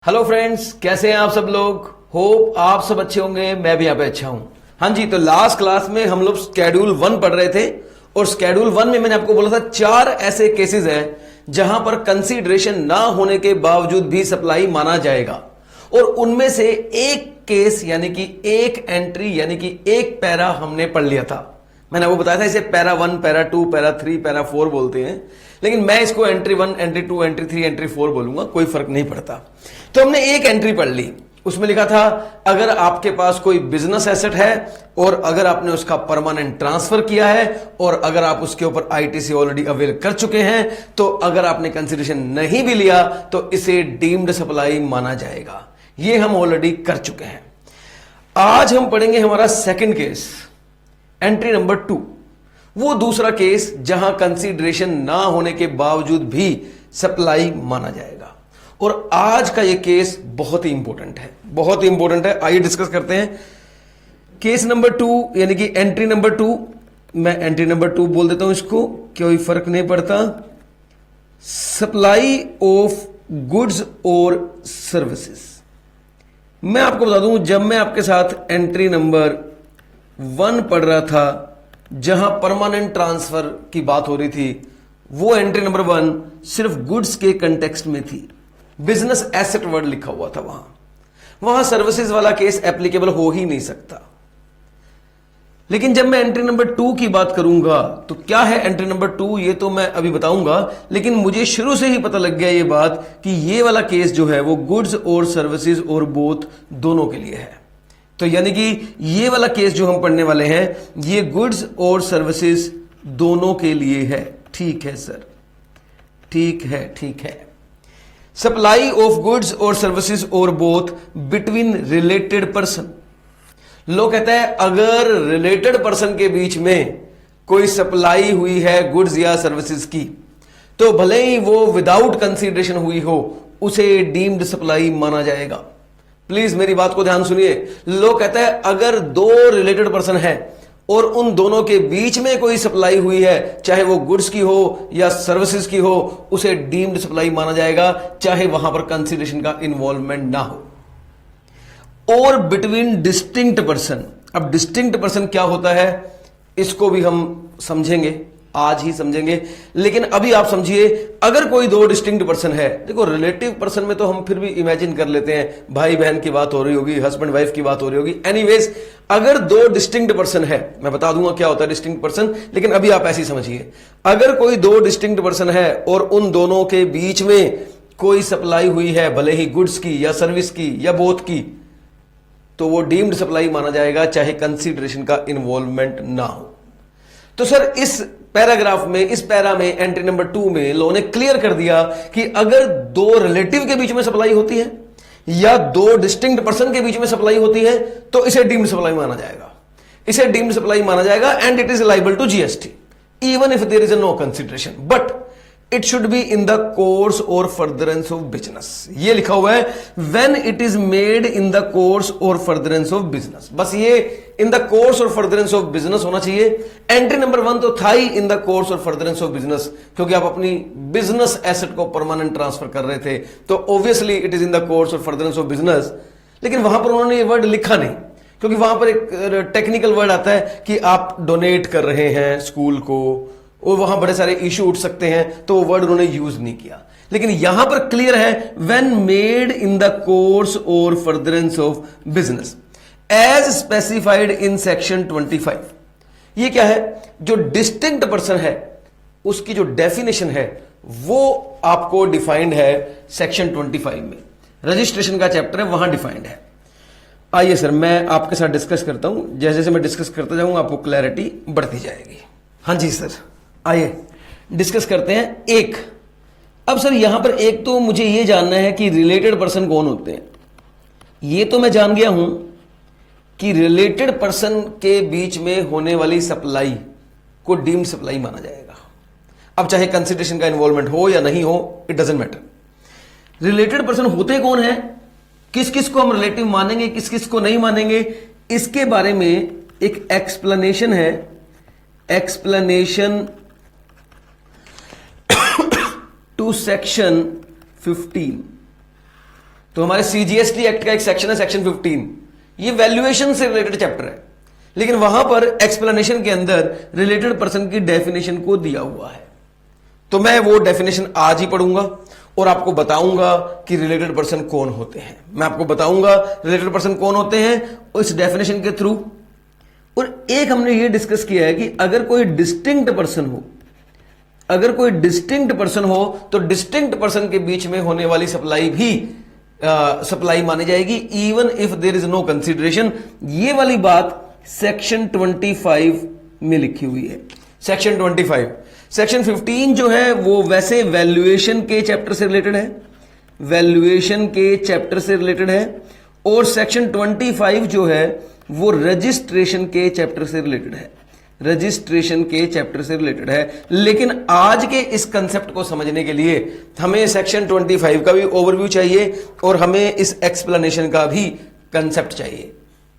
Hello friends, कैसे हैं आप सब लोग। होप आप सब अच्छे होंगे, मैं भी यहाँ पे अच्छा हूं। हाँ जी, तो लास्ट क्लास में हम लोग स्केड्यूल 1 पढ़ रहे थे और स्केड्यूल 1 में मैंने आपको बोला था 4 ऐसे केसेस हैं जहां पर कंसीडरेशन ना होने के बावजूद भी सप्लाई माना जाएगा और उनमें से एक केस यानी कि एक एंट्री यानी कि एक पैरा हमने पढ़ लिया था। मैंने आपको बताया था इसे पैरा 1, पैरा 2, पैरा 3, पैरा 4 बोलते हैं, लेकिन मैं इसको एंट्री 1, एंट्री 2, एंट्री 3, एंट्री 4 बोलूंगा, कोई फर्क नहीं पड़ता। तो हमने एक एंट्री पढ़ ली, उसमें लिखा था अगर आपके पास कोई बिजनेस एसेट है और अगर आपने उसका परमानेंट ट्रांसफर किया है और अगर आप उसके ऊपर आईटीसी ऑलरेडी अवेल कर चुके हैं, तो अगर आपने कंसीडरेशन नहीं भी लिया तो इसे डीम्ड सप्लाई माना जाएगा। ये हम ऑलरेडी कर चुके हैं। आज हम पढ़ेंगे हमारा सेकंड केस, एंट्री नंबर 2, वो दूसरा केस जहां कंसीडरेशन ना होने के बावजूद भी सप्लाई माना जाएगा। और आज का ये केस बहुत ही इंपॉर्टेंट है, बहुत ही इंपॉर्टेंट है। आइए डिस्कस करते हैं केस नंबर 2 यानी कि एंट्री नंबर 2। मैं एंट्री नंबर 2 बोल देता हूं, इसको कोई फर्क नहीं पड़ता। सप्लाई ऑफ गुड्स और सर्विसेज। मैं आपको बता दूं, जब मैं आपके साथ एंट्री नंबर 1 पढ़ रहा था जहां परमानेंट ट्रांसफर की बात हो रही थी, वो एंट्री नंबर 1 सिर्फ गुड्स के कंटेक्स्ट में थी, बिजनेस एसेट वर्ड लिखा हुआ था। वहां सर्विसेज वाला केस एप्लीकेबल हो ही नहीं सकता। लेकिन जब मैं एंट्री नंबर 2 की बात करूंगा तो क्या है एंट्री नंबर 2 ये तो मैं अभी बताऊंगा, लेकिन मुझे शुरू से ही पता लग गया ये बात कि ये वाला केस जो है वो गुड्स और सर्विसेज और बोथ दोनों के लिए है। तो यानी कि ये वाला केस जो हम पढ़ने वाले हैं ये गुड्स और सर्विसेज दोनों के लिए है। ठीक है सर, ठीक है, ठीक है। सप्लाई ऑफ गुड्स और सर्विसेज और बोथ बिटवीन रिलेटेड पर्सन। लोग कहते हैं अगर रिलेटेड पर्सन के बीच में कोई सप्लाई हुई है गुड्स या सर्विसेज की, तो भले ही वो विदाउट कंसीडरेशन हुई हो, उसे डीम्ड सप्लाई माना जाएगा। प्लीज मेरी बात को ध्यान सुनिए। लोग कहते हैं अगर दो रिलेटेड पर्सन है और उन दोनों के बीच में कोई सप्लाई हुई है, चाहे वो गुड्स की हो या सर्विसेज की हो, उसे डीम्ड सप्लाई माना जाएगा, चाहे वहां पर कंसीडरेशन का इन्वॉल्वमेंट ना हो। और बिटवीन डिस्टिंक्ट पर्सन। अब डिस्टिंक्ट पर्सन क्या होता है इसको भी हम समझेंगे, आज ही समझेंगे। लेकिन अभी आप समझिए, अगर कोई दो डिस्टिंक्ट पर्सन है, देखो रिलेटिव पर्सन में तो हम फिर भी इमेजिन कर लेते हैं, भाई बहन की बात हो रही होगी, हस्बैंड वाइफ की बात हो रही होगी। एनीवेज, अगर दो डिस्टिंक्ट पर्सन है, मैं बता दूंगा क्या होता है डिस्टिंक्ट पर्सन, लेकिन अभी आप ऐसे ही समझिए। अगर कोई दो डिस्टिंक्ट पर्सन है और उन दोनों के बीच में कोई सप्लाई हुई है, भले ही गुड्स की या सर्विस की या बोथ की, तो वो डीम्ड सप्लाई माना जाएगा, चाहे कंसीडरेशन का इन्वॉल्वमेंट ना हो। तो सर इस पैराग्राफ में, इस पैरा में, एंट्री नंबर 2 में लोगों ने क्लियर कर दिया कि अगर दो रिलेटिव के बीच में सप्लाई होती है या दो डिस्टिंक्ट पर्सन के बीच में सप्लाई होती है तो इसे डीम्ड सप्लाई माना जाएगा। इसे डीम्ड सप्लाई माना जाएगा and it is liable to GST even if there is no consideration, but it should be in the course और फर्दरेंस ऑफ बिजनेस। ये लिखा हुआ है when it is made in the course और furtherance of business. बस ये in the course और furtherance of business होना चाहिए। एंट्री नंबर 1 तो था ही इन द कोर्स और फर्दरेंस ऑफ बिजनेस, क्योंकि आप अपनी बिजनेस एसेट को परमानेंट ट्रांसफर कर रहे थे, तो obviously it is in the course और फर्दरेंस ऑफ बिजनेस। लेकिन वहां पर उन्होंने ये वर्ड लिखा नहीं, क्योंकि वहां पर एक टेक्निकल वर्ड आता है कि आप डोनेट कर रहे हैं स्कूल को और वहां बड़े सारे इश्यू उठ सकते हैं, तो वो वर्ड उन्होंने यूज नहीं किया। लेकिन यहां पर क्लियर है when made in the course और furtherance of business as specified in section 25। ये क्या है, जो डिस्टिंक्ट पर्सन है उसकी जो डेफिनेशन है वो आपको डिफाइंड है सेक्शन 25 में, रजिस्ट्रेशन का चैप्टर है, वहां डिफाइंड है। आइए सर मैं आपके साथ डिस्कस करता हूं, जैसे जैसे मैं डिस्कस करता जाऊंगा आपको क्लैरिटी बढ़ती जाएगी। हाँ जी सर, आइए डिस्कस करते हैं। एक, अब सर यहां पर एक तो मुझे यह जानना है कि रिलेटेड पर्सन कौन होते हैं। यह तो मैं जान गया हूं कि रिलेटेड पर्सन के बीच में होने वाली सप्लाई को डीम्ड सप्लाई माना जाएगा। अब चाहे कंसीडरेशन का इन्वॉल्वमेंट हो या नहीं हो, it doesn't matter. Related person होते कौन है, किस किस को हम रिलेटिव मानेंगे, किस किस को नहीं मानेंगे, इसके बारे में एक एक्सप्लेनेशन है। Explanation to section 15। तो हमारे सीजीएसटी एक्ट का एक सेक्शन है सेक्शन 15, ये वैल्यूएशन से रिलेटेड चैप्टर है, लेकिन वहां पर एक्सप्लेनेशन के अंदर रिलेटेड पर्सन की डेफिनेशन को दिया हुआ है। तो मैं वो डेफिनेशन आज ही पढ़ूंगा और आपको बताऊंगा कि रिलेटेड पर्सन कौन होते हैं। मैं आपको बताऊंगा रिलेटेड पर्सन कौन होते हैं इस डेफिनेशन के थ्रू। और एक हमने ये डिस्कस किया है कि अगर कोई डिस्टिंक्ट पर्सन हो, अगर कोई डिस्टिंक्ट पर्सन हो तो डिस्टिंक्ट पर्सन के बीच में होने वाली सप्लाई भी सप्लाई मानी जाएगी, even if there is no consideration. ये वाली बात सेक्शन 25 में लिखी हुई है। सेक्शन 25, सेक्शन 15 जो है वो वैसे वैल्यूएशन के चैप्टर से रिलेटेड है, वैल्यूएशन के चैप्टर से रिलेटेड है, और सेक्शन 25 जो है वो रजिस्ट्रेशन के चैप्टर से रिलेटेड है, रजिस्ट्रेशन के चैप्टर से रिलेटेड है। लेकिन आज के इस कंसेप्ट को समझने के लिए हमें सेक्शन 25 का भी ओवरव्यू चाहिए और हमें इस एक्सप्लेनेशन का भी कंसेप्ट चाहिए,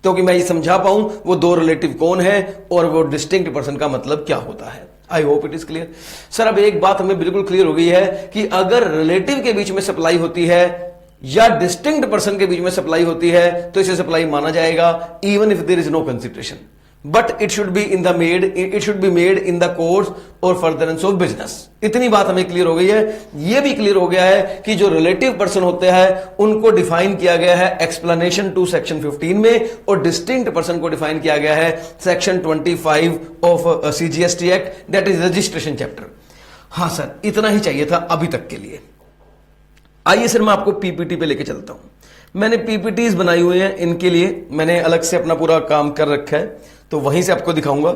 क्योंकि मैं ये समझा पाऊं वो दो रिलेटिव कौन है और वो डिस्टिंक्ट पर्सन का मतलब क्या होता है। I hope it is clear. Sir अब एक बात हमें बिल्कुल क्लियर हो गई है कि अगर रिलेटिव के बीच में सप्लाई होती है या डिस्टिंक्ट पर्सन के बीच में सप्लाई होती है तो इसे सप्लाई माना जाएगा, even if there is no consideration, but it should be made in the course और फर्दरेंस ऑफ बिजनेस। इतनी बात हमें क्लियर हो गई है। यह भी क्लियर हो गया है कि जो रिलेटिव पर्सन होते हैं उनको डिफाइन किया गया है एक्सप्लेनेशन 2 सेक्शन 15 में, और डिस्टिंक्ट पर्सन को डिफाइन किया गया है section 25 of CGST act, that is registration chapter. हां सर, इतना ही चाहिए था अभी तक के लिए। आइए सर मैं आपको पीपीटी पे लेके चलता हूं। मैंने पीपीटीज बनाई हुई हैं, इनके लिए मैंने अलग से अपना पूरा काम कर रखा है, तो वहीं से आपको दिखाऊंगा।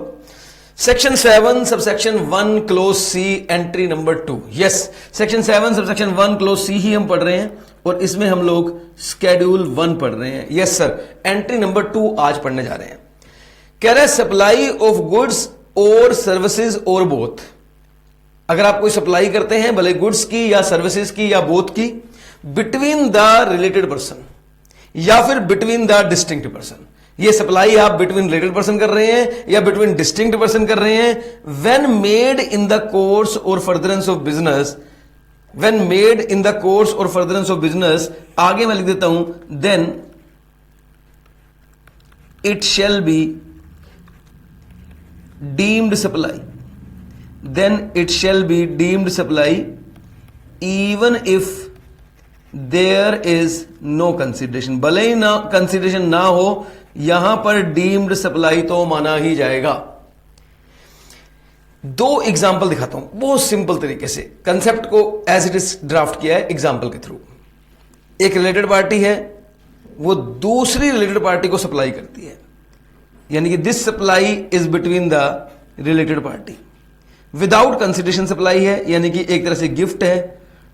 Section 7 subsection 1 clause C entry number 2। Yes, section 7 subsection 1 clause C ही हम पढ़ रहे हैं और इसमें हम लोग स्केड्यूल 1 पढ़ रहे हैं। यस सर, एंट्री नंबर 2 आज पढ़ने जा रहे हैं। कह रहे हैं सप्लाई ऑफ गुड्स और सर्विसेज और बोथ। अगर आप कोई सप्लाई करते हैं भले गुड्स की या सर्विसेज की या बोथ की, बिटवीन द रिलेटेड पर्सन या फिर बिटवीन द डिस्टिंक्ट पर्सन, ये सप्लाई आप बिटवीन रिलेटेड पर्सन कर रहे हैं या बिटवीन डिस्टिंक्ट पर्सन कर रहे हैं, when made in the course और furtherance of business, when made in the course और फर्दरेंस ऑफ बिजनेस, आगे मैं लिख देता हूं, then it shall be deemed supply, then it shall be deemed supply even if there is no consideration। भले ही ना consideration ना हो, यहां पर डीम्ड सप्लाई तो माना ही जाएगा। दो एग्जाम्पल दिखाता हूं बहुत सिंपल तरीके से, कंसेप्ट को एज इट इज ड्राफ्ट किया है एग्जाम्पल के थ्रू। एक रिलेटेड पार्टी है, वो दूसरी रिलेटेड पार्टी को सप्लाई करती है, यानी कि this supply is between the related party. Without consideration supply है, यानी कि एक तरह से गिफ्ट है।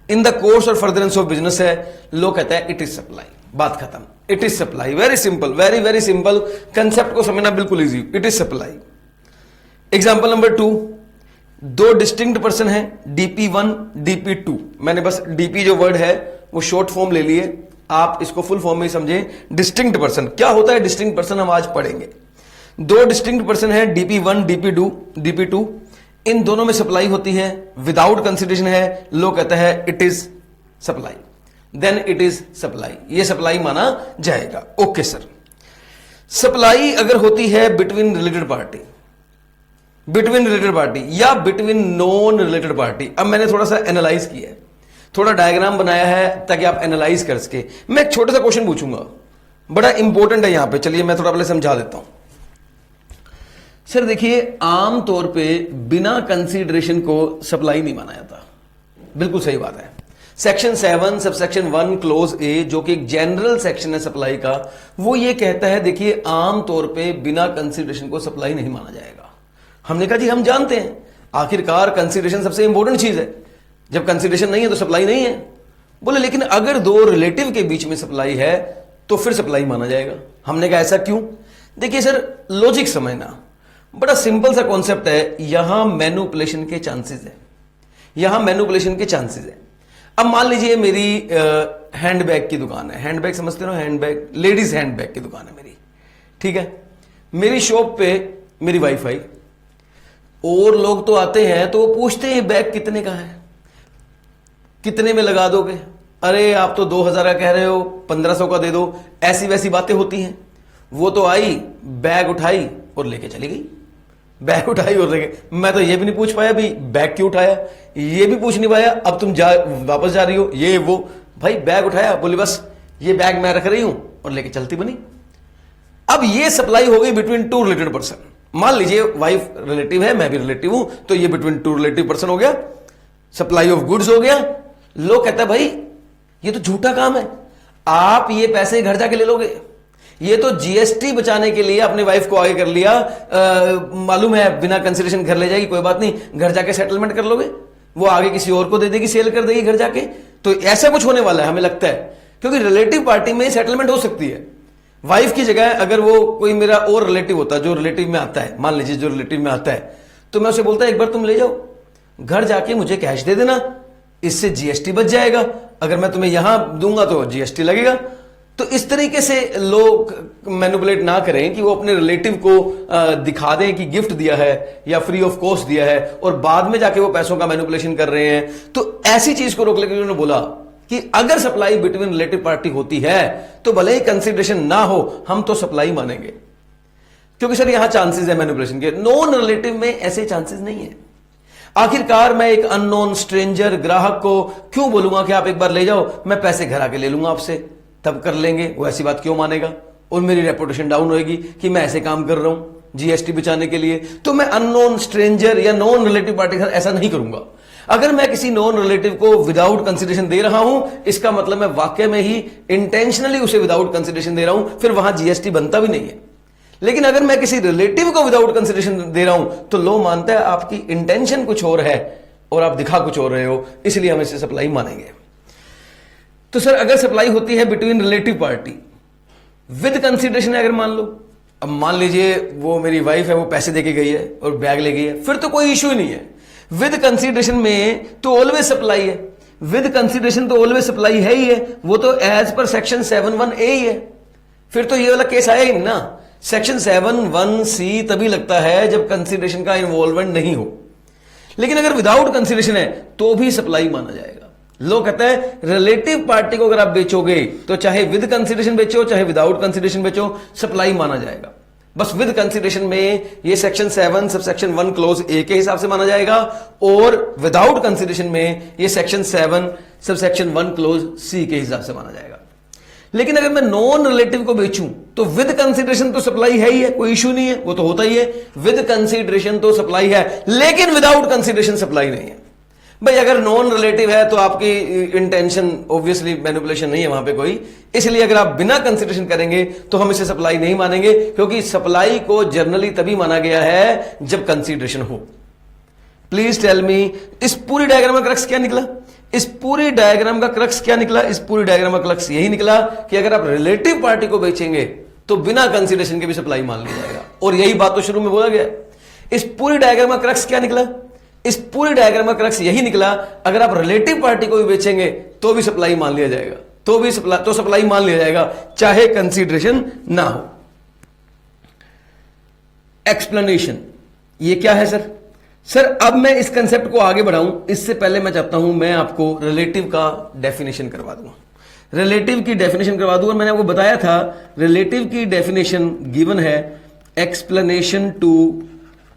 इन द कोर्स और फर्दरेंस ऑफ बिजनेस है, लोग कहता है इट इज सप्लाई, बात खत्म, it is supply. Very simple, very very simple, concept को समझना बिल्कुल easy, it is supply. Example number 2, दो डिस्टिंक्ट पर्सन है, DP1 DP2। मैंने बस DP जो वर्ड है वो शॉर्ट फॉर्म ले लिए, आप इसको फुल फॉर्म में समझें। डिस्टिंक्ट पर्सन क्या होता है, डिस्टिंक्ट पर्सन हम आज पढ़ेंगे। दो डिस्टिंक्ट पर्सन है, DP1 DP2, इन दोनों में सप्लाई होती है, विदाउट कंसिडरेशन है, लोग कहता है it is supply, then it is supply, ये सप्लाई माना जाएगा। ओके सर, सप्लाई अगर होती है between related party, between related party या बिटवीन नॉन रिलेटेड पार्टी। अब मैंने थोड़ा सा एनालाइज किया है, थोड़ा डायग्राम बनाया है ताकि आप एनालाइज कर सके। मैं एक छोटा सा क्वेश्चन पूछूंगा, बड़ा इंपॉर्टेंट है यहां पे, चलिए मैं थोड़ा पहले समझा देता हूं। सर देखिए, आमतौर पे बिना कंसीडरेशन को सप्लाई नहीं माना जाता, बिल्कुल सही बात है। सेक्शन 7 सबसेक्शन 1 क्लोज ए, जो कि एक जनरल सेक्शन है सप्लाई का, वो ये कहता है देखिए आमतौर पे बिना कंसीडरेशन को सप्लाई नहीं माना जाएगा। हमने कहा जी हम जानते हैं, आखिरकार कंसीडरेशन सबसे इंपॉर्टेंट चीज है, जब कंसीडरेशन नहीं है तो सप्लाई नहीं है। बोले लेकिन अगर दो रिलेटिव के बीच में सप्लाई है तो फिर सप्लाई माना जाएगा। हमने कहा ऐसा क्यों? देखिए सर, लॉजिक समझना, बड़ा सिंपल सा कॉन्सेप्ट है। यहां मैनिपुलेशन के चांसेस है, यहां मैनिपुलेशन के चांसेस है। अब मान लीजिए मेरी हैंडबैग की दुकान है, हैंडबैग समझते हो, हैंडबैग, लेडीज हैंडबैग की दुकान है मेरी, ठीक है। मेरी शॉप पे मेरी वाईफाई, और लोग तो आते हैं तो वो पूछते हैं बैग कितने का है, कितने में लगा दोगे, अरे आप तो 2000 का कह रहे हो, 1500 का दे दो, ऐसी वैसी बातें होती हैं। वो तो आई, बैग उठाई और लेके चली गई। बैग उठाई और लेके, मैं तो ये भी नहीं पूछ पाया भाई बैग क्यों उठाया, ये भी पूछ नहीं पाया अब तुम वापस जा रही हो, ये वो। भाई बैग उठाया, बोली बस ये बैग मैं रख रही हूं और लेके चलती बनी। अब ये सप्लाई हो गई बिटवीन टू रिलेटेड पर्सन। मान लीजिए वाइफ रिलेटिव है, मैं भी रिलेटिव हूं, तो ये बिटवीन टू रिलेटिव पर्सन हो गया, सप्लाई ऑफ गुड्स हो गया। लोग कहता है भाई ये तो झूठा काम है, आप ये पैसे घर जाके ले लोगे, ये तो जीएसटी बचाने के लिए अपनी वाइफ को आगे कर लिया, मालूम है बिना कंसिडरेशन घर ले जाएगी, कोई बात नहीं, घर जाके सेटलमेंट कर लोगे, वो आगे किसी और को दे देगी, सेल कर देगी घर जाके। तो ऐसा कुछ होने वाला है हमें लगता है, क्योंकि रिलेटिव पार्टी में सेटलमेंट हो सकती है। वाइफ की जगह अगर वो कोई मेरा और रिलेटिव होता है जो रिलेटिव में आता है, मान लीजिए जो रिलेटिव में आता है, तो मैं उसे बोलता है एक बार तुम ले जाओ घर जाके, मुझे कैश दे देना, इससे जीएसटी बच जाएगा, अगर मैं तुम्हें यहां दूंगा तो जीएसटी लगेगा। तो इस तरीके से लोग मैनिपुलेट ना करें कि वो अपने रिलेटिव को दिखा दें कि गिफ्ट दिया है या फ्री ऑफ कॉस्ट दिया है और बाद में जाके वो पैसों का मैनिपुलेशन कर रहे हैं। तो ऐसी चीज को रोकने के लिए उन्होंने बोला कि अगर सप्लाई बिटवीन रिलेटिव पार्टी होती है तो भले ही कंसिडरेशन ना हो, हम तो सप्लाई मानेंगे, क्योंकि सर यहां चांसेस है मैनिपुलेशन के। नॉन रिलेटिव में ऐसे चांसेस नहीं है। आखिरकार मैं एक अननोन स्ट्रेंजर ग्राहक को क्यों बोलूंगा कि आप एक बार ले जाओ, मैं पैसे घर आके ले लूंगा आपसे, तब कर लेंगे, वो ऐसी बात क्यों मानेगा और मेरी रेपुटेशन डाउन होएगी कि मैं ऐसे काम कर रहा हूं जीएसटी बचाने के लिए। तो मैं अननोन स्ट्रेंजर या नॉन रिलेटिव पार्टी के साथ ऐसा नहीं करूंगा। अगर मैं किसी नॉन रिलेटिव को विदाउट कंसिडरेशन दे रहा हूं, इसका मतलब मैं वाकई में ही इंटेंशनली उसे विदाउट कंसिडरेशन दे रहा हूं, फिर वहां जीएसटी बनता भी नहीं है। लेकिन अगर मैं किसी रिलेटिव को विदाउट कंसिडरेशन दे रहा हूं तो लो मानता है आपकी इंटेंशन कुछ और है और आप दिखा कुछ और रहे हो, इसलिए हम इसे सप्लाई मानेंगे। तो सर अगर सप्लाई होती है between relative party with consideration, अगर मान लो, अब मान लीजिए वो मेरी वाइफ है, वो पैसे देके गई है और बैग ले गई है, फिर तो कोई इश्यू ही नहीं है। विद कंसिडरेशन में तो ऑलवेज सप्लाई है, विद कंसिडरेशन तो ऑलवेज सप्लाई है ही है, वो तो एज पर सेक्शन 7(1)(a) ही है। फिर तो ये वाला केस आया ही ना। सेक्शन 7(1)(c) तभी लगता है जब कंसिडरेशन का इन्वॉल्वमेंट नहीं हो। लेकिन अगर विदाउट कंसिडरेशन है तो भी सप्लाई माना जाएगा। लोग कहते हैं रिलेटिव पार्टी को अगर आप बेचोगे तो चाहे विद कंसिडरेशन बेचो चाहे विदाउट कंसिडरेशन बेचो, सप्लाई माना जाएगा। बस विद कंसिडरेशन में ये सेक्शन 7 सबसेक्शन 1 क्लोज ए के हिसाब से माना जाएगा और विदाउट कंसिडरेशन में ये सेक्शन 7 सबसेक्शन 1 क्लोज सी के हिसाब से माना जाएगा। लेकिन अगर मैं नॉन रिलेटिव को बेचूं तो विद कंसिडरेशन तो सप्लाई है ही है, कोई इश्यू नहीं है, वो तो होता ही है। विद कंसिडरेशन तो सप्लाई है, लेकिन विदाउट कंसिडरेशन सप्लाई नहीं है। भाई अगर नॉन रिलेटिव है तो आपकी इंटेंशन ऑब्वियसली मैनिपुलेशन नहीं है वहां पे कोई, इसलिए अगर आप बिना कंसिडरेशन करेंगे तो हम इसे सप्लाई नहीं मानेंगे, क्योंकि सप्लाई को जनरली तभी माना गया है जब कंसिडरेशन हो। प्लीज टेल मी, इस पूरी डायग्राम का क्रक्स क्या निकला? इस पूरी डायग्राम का क्रक्स क्या निकला? इस पूरी डायग्राम का क्रक्स यही निकला कि अगर आप रिलेटिव पार्टी को बेचेंगे तो बिना कंसिडरेशन के भी सप्लाई मान लिया जाएगा। और यही बात तो शुरू में बोला गया। इस पूरी डायग्राम का क्रक्स क्या निकला? इस पूरी डायग्राम का क्रक्स यही निकला, अगर आप रिलेटिव पार्टी को भी बेचेंगे तो भी सप्लाई मान लिया जाएगा, तो सप्लाई मान लिया जाएगा चाहे कंसिडरेशन ना हो। एक्सप्लेनेशन, ये क्या है सर? सर अब मैं इस कंसेप्ट को आगे बढ़ाऊं इससे पहले मैं चाहता हूं मैं आपको रिलेटिव का डेफिनेशन करवा दूं, रिलेटिव की डेफिनेशन करवा दूं। और मैंने आपको बताया था रिलेटिव की डेफिनेशन गिवन है explanation to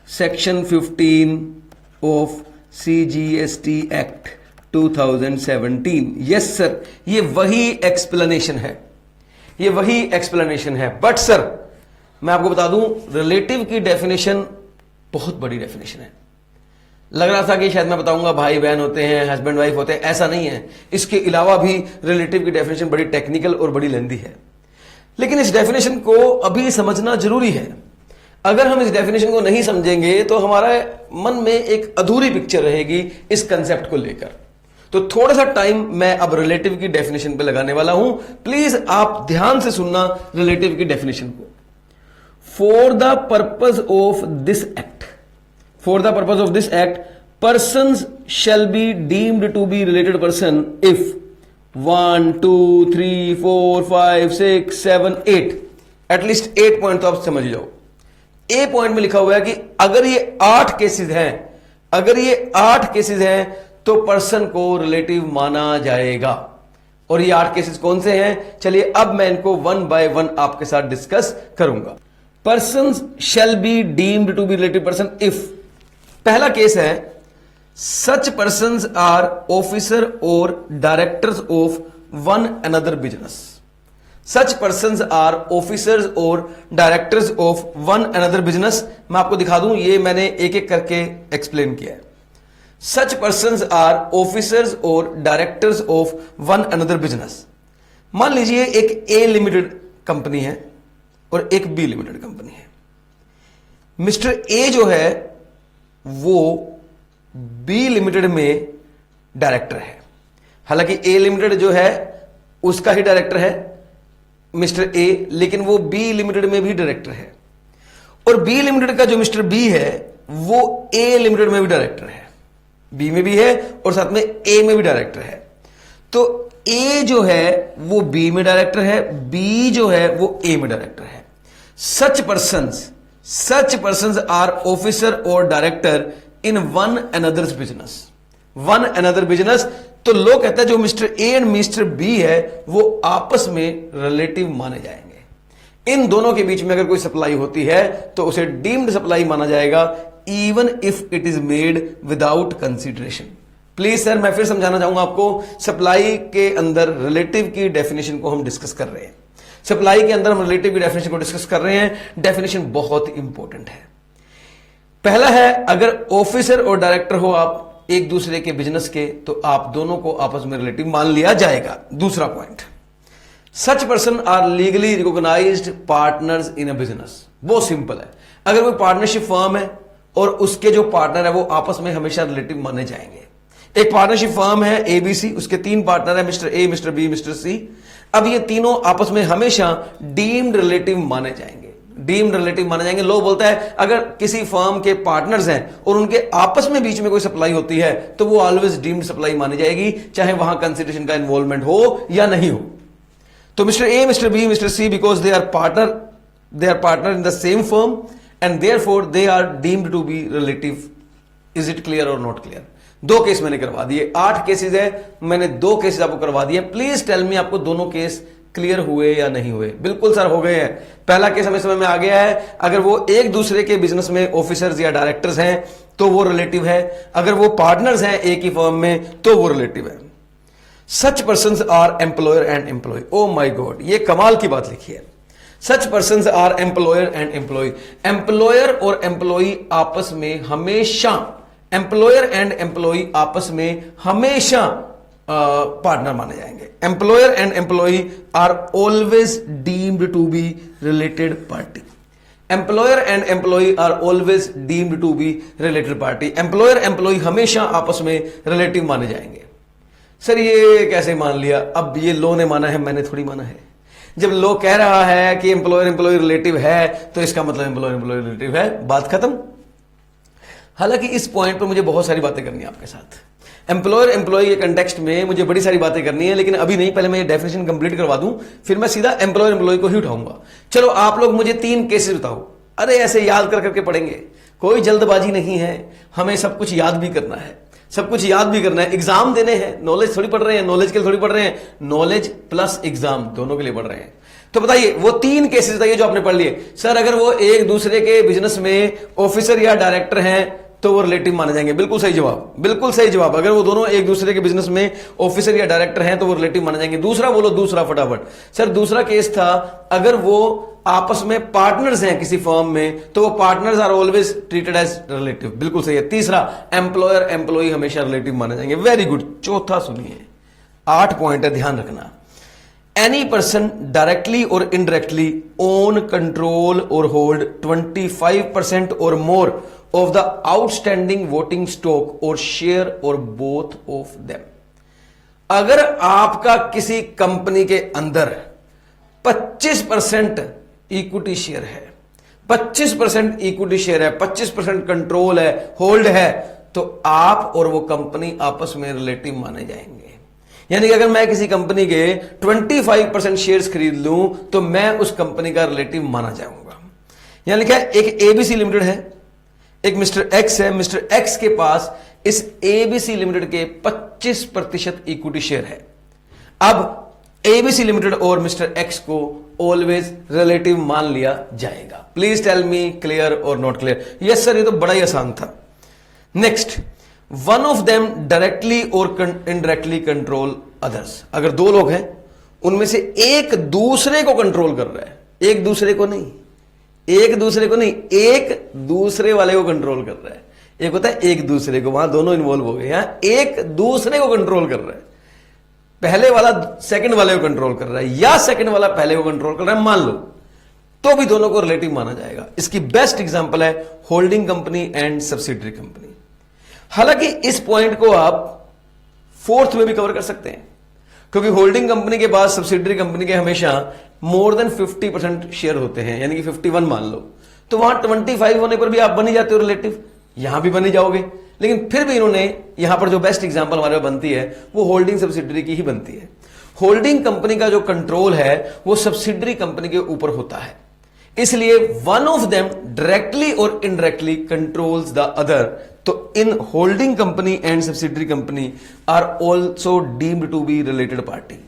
section 15 of CGST act 2017। Yes sir, ये वही एक्सप्लेनेशन है, ये वही एक्सप्लेनेशन है। बट सर मैं आपको बता दूं रिलेटिव की डेफिनेशन बहुत बड़ी डेफिनेशन है। लग रहा था कि शायद मैं बताऊंगा भाई बहन होते हैं, हस्बैंड वाइफ होते हैं, ऐसा नहीं है। इसके अलावा भी रिलेटिव की डेफिनेशन बड़ी टेक्निकल और बड़ी लेंथी है। लेकिन इस डेफिनेशन को अभी समझना जरूरी है। अगर हम इस डेफिनेशन को नहीं समझेंगे तो हमारा मन में एक अधूरी पिक्चर रहेगी इस कंसेप्ट को लेकर। तो थोड़ा सा टाइम मैं अब रिलेटिव की डेफिनेशन पे लगाने वाला हूं। प्लीज आप ध्यान से सुनना रिलेटिव की डेफिनेशन को। For the purpose of this act, for the purpose of this act, persons shall be deemed to be related person if 1, 2, 3, 4, 5, 6, 7, 8, at least 8 point तो आप समझ जाओ। ए पॉइंट में लिखा हुआ है कि अगर ये 8 केसेस हैं, अगर ये 8 केसेस हैं तो पर्सन को रिलेटिव माना जाएगा। और ये 8 केसेस कौन से हैं? चलिए अब मैं इनको 1 बाय 1 आपके साथ डिस्कस करूंगा। Persons shall be deemed to be relative person if, पहला केस है such persons are officer or directors of one another business. Such persons are officers or directors of one another business. मैं आपको दिखा दूं, ये मैंने एक एक करके एक्सप्लेन किया है। Such persons are officers or directors of one another business. मान लीजिए एक ए लिमिटेड कंपनी है और एक बी लिमिटेड कंपनी है। मिस्टर ए जो है वो बी लिमिटेड में डायरेक्टर है। हालांकि ए लिमिटेड जो है उसका ही डायरेक्टर है मिस्टर ए, लेकिन वो बी लिमिटेड में भी डायरेक्टर है। और बी लिमिटेड का जो मिस्टर बी है वो ए लिमिटेड में भी डायरेक्टर है, बी में भी है और साथ में ए में भी डायरेक्टर है। तो ए जो है वो बी में डायरेक्टर है, बी जो है वो ए में डायरेक्टर है। सच पर्सन्स आर ऑफिसर और director in one another's business. One another business, तो लोग कहते हैं जो mister A and mister B है वो आपस में रिलेटिव माने जाएंगे। इन दोनों के बीच में अगर कोई सप्लाई होती है तो उसे डीम्ड सप्लाई माना जाएगा, even if it is made without consideration. Please sir, मैं फिर समझाना चाहूंगा आपको, सप्लाई के अंदर रिलेटिव की डेफिनेशन को हम डिस्कस कर रहे हैं। सप्लाई के अंदर हम रिलेटिव की डेफिनेशन को डिस्कस कर रहे हैं। डेफिनेशन बहुत इंपॉर्टेंट है। पहला है, अगर ऑफिसर और डायरेक्टर हो आप एक दूसरे के बिजनेस के, तो आप दोनों को आपस में रिलेटिव मान लिया जाएगा। दूसरा point, such person are legally recognised partners in a business. बहुत सिंपल है, अगर कोई पार्टनरशिप फर्म है और उसके जो पार्टनर है वो आपस में हमेशा रिलेटिव माने जाएंगे। एक पार्टनरशिप फर्म है एबीसी, उसके 3 पार्टनर है, mister A, mister B, mister C. अब ये तीनों आपस में हमेशा डीम्ड रिलेटिव माने जाएंगे। डीम्ड रिलेटिव माने जाएंगे। लॉ बोलता है अगर किसी फर्म के पार्टनर्स हैं और उनके आपस में बीच में कोई सप्लाई होती है तो वो ऑलवेज डीम्ड सप्लाई मानी जाएगी, चाहे वहां कंसिडरेशन का इन्वॉल्वमेंट हो या नहीं हो। तो mister A, mister B, mister C, because they are partner in the same firm and therefore they are deemed to be relative. Is it clear और नॉट क्लियर? 2 केस मैंने करवा दिए, 8 केसेस है, मैंने 2 केसेस आपको करवा दिए। प्लीज टेल मी आपको दोनों केस क्लियर हुए या नहीं हुए? बिल्कुल सर हो गए हैं। पहला केस हमें समझ में आ गया है, अगर वो एक दूसरे के बिजनेस में ऑफिसर्स या डायरेक्टर्स हैं तो वो रिलेटिव है, अगर वो पार्टनर्स हैं एक ही फर्म में तो वो रिलेटिव है। Such persons are employer and employ. Oh my god, ये कमाल की बात लिखी है। Such persons are employer and employ. Employer और एम्प्लॉय आपस में हमेशा, एम्प्लॉयर एंड एम्प्लॉय आपस में हमेशा पार्टनर माने जाएंगे। Employer and employ are always deemed to be related party. Employer and employ are always deemed to be related party. Employer employ हमेशा आपस में रिलेटिव माने जाएंगे। सर ये कैसे मान लिया? अब ये लॉ ने माना है, मैंने थोड़ी माना है। जब लॉ कह रहा है कि एम्प्लॉयर एम्प्लॉय रिलेटिव है तो इसका मतलब एम्प्लॉयर एम्प्लॉय रिलेटिव है, बात खत्म। हालांकि इस पॉइंट पर मुझे बहुत सारी बातें करनी है आपके साथ। एम्प्लॉयर एम्प्लॉय के कंटेक्स्ट में मुझे बड़ी सारी बातें करनी है, लेकिन अभी नहीं, पहले मैं ये डेफिनेशन कंप्लीट करवा दूं, फिर मैं सीधा एम्प्लॉयर एम्प्लॉय को ही उठाऊंगा। चलो आप लोग मुझे 3 केसेस बताओ। अरे ऐसे याद कर करके पढ़ेंगे, कोई जल्दबाजी नहीं है, हमें सब कुछ याद भी करना है, सब कुछ याद भी करना है। एग्जाम देने हैं, नॉलेज थोड़ी पढ़ रहे हैं, नॉलेज के लिए थोड़ी पढ़ रहे हैं, नॉलेज प्लस एग्जाम दोनों के लिए पढ़ रहे हैं। तो बताइए वो 3 केसेस बताइए जो आपने पढ़ लिए। सर अगर वो एक दूसरे के बिजनेस में ऑफिसर या डायरेक्टर हैं तो वो रिलेटिव माने जाएंगे। बिल्कुल सही जवाब, बिल्कुल सही जवाब। अगर वो दोनों एक दूसरे के बिजनेस में ऑफिसर या डायरेक्टर हैं तो वो रिलेटिव माने जाएंगे। दूसरा बोलो, दूसरा फटाफट। सर दूसरा केस था अगर वो आपस में पार्टनर्स हैं किसी फर्म में तो वो partners are always treated as relative. बिल्कुल सही है। तीसरा, एम्प्लॉयर एम्प्लॉय हमेशा रिलेटिव माने जाएंगे। Very good. चौथा सुनिए, 8 पॉइंट है, ध्यान रखना। एनी पर्सन डायरेक्टली और इनडायरेक्टली ओन, कंट्रोल और होल्ड 25% और मोर of the outstanding voting stock or share or both of them। अगर आपका किसी कंपनी के अंदर 25% इक्विटी शेयर है, 25% इक्विटी शेयर है, 25% कंट्रोल है, होल्ड है, तो आप और वो कंपनी आपस में रिलेटिव माने जाएंगे। यानी कि अगर मैं किसी कंपनी के 25% शेयर्स खरीद लूं तो मैं उस कंपनी का रिलेटिव माना जाऊंगा। यहां लिखा है एक एबीसी लिमिटेड है, एक मिस्टर एक्स है। मिस्टर एक्स के पास इस एबीसी लिमिटेड के 25% इक्विटी शेयर है। अब एबीसी लिमिटेड और मिस्टर एक्स को ऑलवेज रिलेटिव मान लिया जाएगा। प्लीज टेल मी क्लियर और नॉट क्लियर। यस सर, ये तो बड़ा ही आसान था। Next, one of them directly और इनडायरेक्टली कंट्रोल अदर्स। अगर दो लोग हैं, उनमें से एक दूसरे को कंट्रोल कर रहा है, एक दूसरे को नहीं, एक दूसरे को नहीं, एक दूसरे वाले को कंट्रोल कर रहा है। एक होता है एक दूसरे को, वहां दोनों इन्वॉल्व हो गए, यहां एक दूसरे को कंट्रोल कर रहा है। पहले वाला सेकंड वाले को कंट्रोल कर रहा है या सेकंड वाला पहले को कंट्रोल कर रहा है, मान लो, तो भी दोनों को रिलेटिव माना जाएगा। इसकी बेस्ट एग्जांपल है holding company and subsidiary company. हालांकि इस पॉइंट को आप फोर्थ में भी कवर कर सकते हैं, क्योंकि होल्डिंग कंपनी के बाद सब्सिडरी कंपनी के हमेशा मोर देन 50% शेयर होते हैं, यानी कि 51 मान लो, तो वहां 25 होने पर भी आप बन ही जाते हो रिलेटिव, यहां भी बन ही जाओगे। लेकिन फिर भी इन्होंने यहां पर जो बेस्ट एग्जांपल हमारे बनती है वो होल्डिंग सब्सिडरी की ही बनती है। होल्डिंग कंपनी का जो कंट्रोल है वो सब्सिडरी कंपनी के ऊपर होता है, इसलिए वन ऑफ देम डायरेक्टली और इनडायरेक्टली कंट्रोल्स द अदर। तो इन holding company and subsidiary company are also deemed to be related party.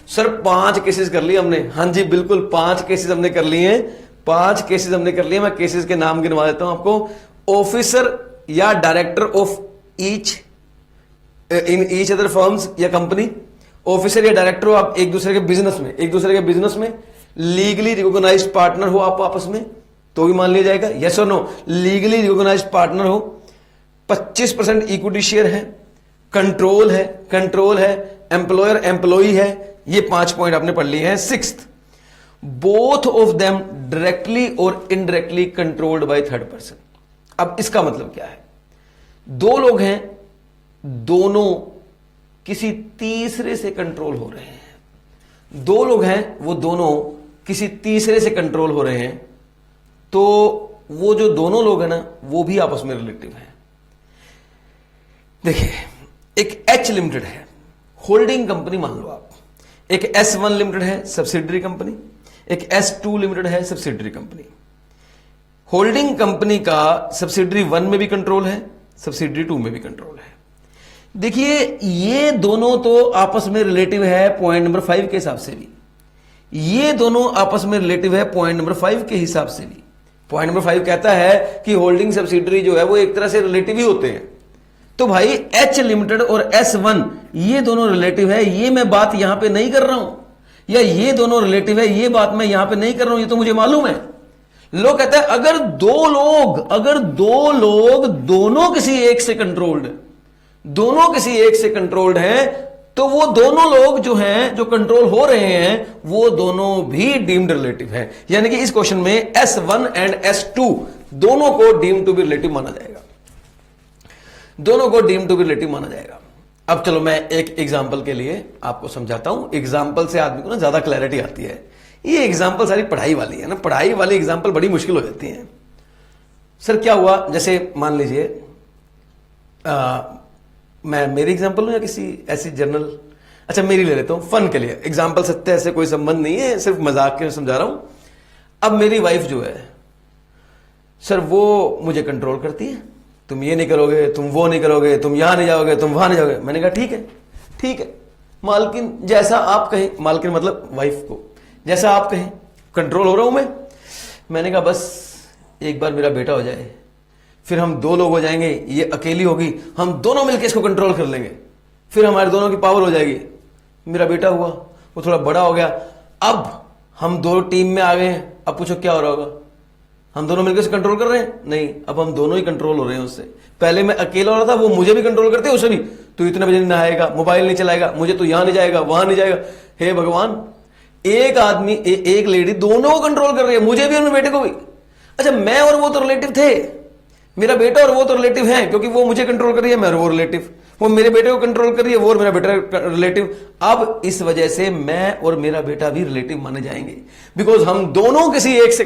Sir 5 cases कर लिए हमने। हाँ जी बिल्कुल, 5 केसेस हमने कर लिए हैं, 5 केसेस हमने कर लिए। मैं केसेस के नाम गिनवा देता हूं आपको। ऑफिसर या director of each in each other firms या कंपनी, ऑफिसर या डायरेक्टर हो आप एक दूसरे के बिजनेस में, लीगली रिकॉग्नाइज्ड पार्टनर हो आप आपस में, तो भी मान लिया जाएगा। यस और नो, लीगली रिकॉग्नाइज्ड पार्टनर हो, 25% इक्विटी शेयर है, कंट्रोल है, एम्प्लॉयर एम्प्लॉई है, ये 5 पॉइंट आपने पढ़ लिए हैं। 6th, both of them directly और indirectly controlled by third person. अब इसका मतलब क्या है? दो लोग हैं, दोनों किसी तीसरे से कंट्रोल हो रहे हैं। दो लोग हैं, वो दोनों किसी तीसरे से कंट्रोल हो रहे हैं, तो वो जो दोनों लोग हैं ना, वो भी आपस में रिलेटिव हैं। देखिए, एक एच लिमिटेड है, होल्डिंग कंपनी मान लो आप, एक S1 लिमिटेड है सब्सिडरी कंपनी, एक S2 लिमिटेड है सब्सिडरी कंपनी। होल्डिंग कंपनी का सब्सिडरी 1 में भी कंट्रोल है, सब्सिडरी 2 में भी कंट्रोल है। देखिए, ये दोनों तो आपस में रिलेटिव है पॉइंट नंबर 5 के हिसाब से भी, ये दोनों आपस में रिलेटिव है पॉइंट नंबर 5 के हिसाब से भी। पॉइंट नंबर 5 कहता है कि होल्डिंग सब्सिडरी जो है वो एक तरह से रिलेटिव ही होते हैं। तो भाई H लिमिटेड और S1 ये दोनों रिलेटिव है, ये मैं बात यहां पे नहीं कर रहा हूं, या ये दोनों रिलेटिव है ये बात मैं यहां पे नहीं कर रहा हूं, ये तो मुझे मालूम है। लोग कहते हैं अगर दो लोग दोनों किसी एक से कंट्रोल्ड हैं, तो वो दोनों लोग जो हैं, जो कंट्रोल हो रहे हैं, वो दोनों भी डीम्ड रिलेटिव हैं। यानी कि इस क्वेश्चन में S1 एंड S2 दोनों को डीम्ड टू बी रिलेटिव माना जाएगा, दोनों को डीम्ड टू बी रिलेटिव माना जाएगा। अब चलो मैं एक एग्जांपल के लिए आपको समझाता हूं। एग्जांपल से आदमी को ना ज्यादा क्लैरिटी आती है। ये एग्जांपल सारी पढ़ाई वाली है ना, पढ़ाई वाली एग्जांपल बड़ी मुश्किल हो जाती है। सर क्या हुआ, जैसे मान लीजिए मैं मेरी एग्जांपल लूं या किसी ऐसी जनरल, अच्छा मेरी ले लेता हूं फन के लिए। एग्जांपल सत्य ऐसे कोई संबंध नहीं है, सिर्फ मजाक के समझा रहा हूं। अब मेरी वाइफ जो है सर, वो मुझे कंट्रोल करती है, तुम ये नहीं करोगे, तुम वो नहीं करोगे, तुम यहां नहीं जाओगे, तुम वहां नहीं जाओगे। मैंने कहा ठीक है मालकिन, जैसा आप कहें, मालकिन मतलब वाइफ को, जैसा आप कहें, कंट्रोल हो रहा हूं मैं। मैंने कहा बस एक बार मेरा बेटा हो जाए, फिर हम 2 लोग हो जाएंगे, ये अकेली होगी, हम दोनों मिलकर इसको कंट्रोल कर लेंगे, फिर हमारे दोनों की पावर हो जाएगी। मेरा बेटा हुआ, वो थोड़ा बड़ा हो गया, अब हम 2 टीम में आ गए हैं। अब पूछो क्या हो रहा होगा? हम दोनों मिलकर उसे कंट्रोल कर रहे हैं? नहीं, अब हम दोनों ही कंट्रोल हो रहे हैं उससे। पहले मैं अकेला हो रहा था, वो मुझे भी कंट्रोल करते, उसे भी, तू इतने बजे नहीं आएगा, मोबाइल नहीं चलाएगा, मुझे तो यहां नहीं जाएगा, वहां नहीं जाएगा। हे भगवान, एक आदमी एक लेडी दोनों को कंट्रोल कर रही है, मुझे भी और मेरे बेटे को भी। अच्छा, मैं और वो तो रिलेटिव थे, मेरा बेटा और वो तो रिलेटिव है, क्योंकि वो मुझे कंट्रोल कर रही है, मैं और वो रिलेटिव, वो मेरे बेटे को कंट्रोल कर रही है, वो और मेरा बेटा रिलेटिव। अब इस वजह से मैं और मेरा बेटा भी रिलेटिव माने जाएंगे, बिकॉज हम दोनों किसी एक से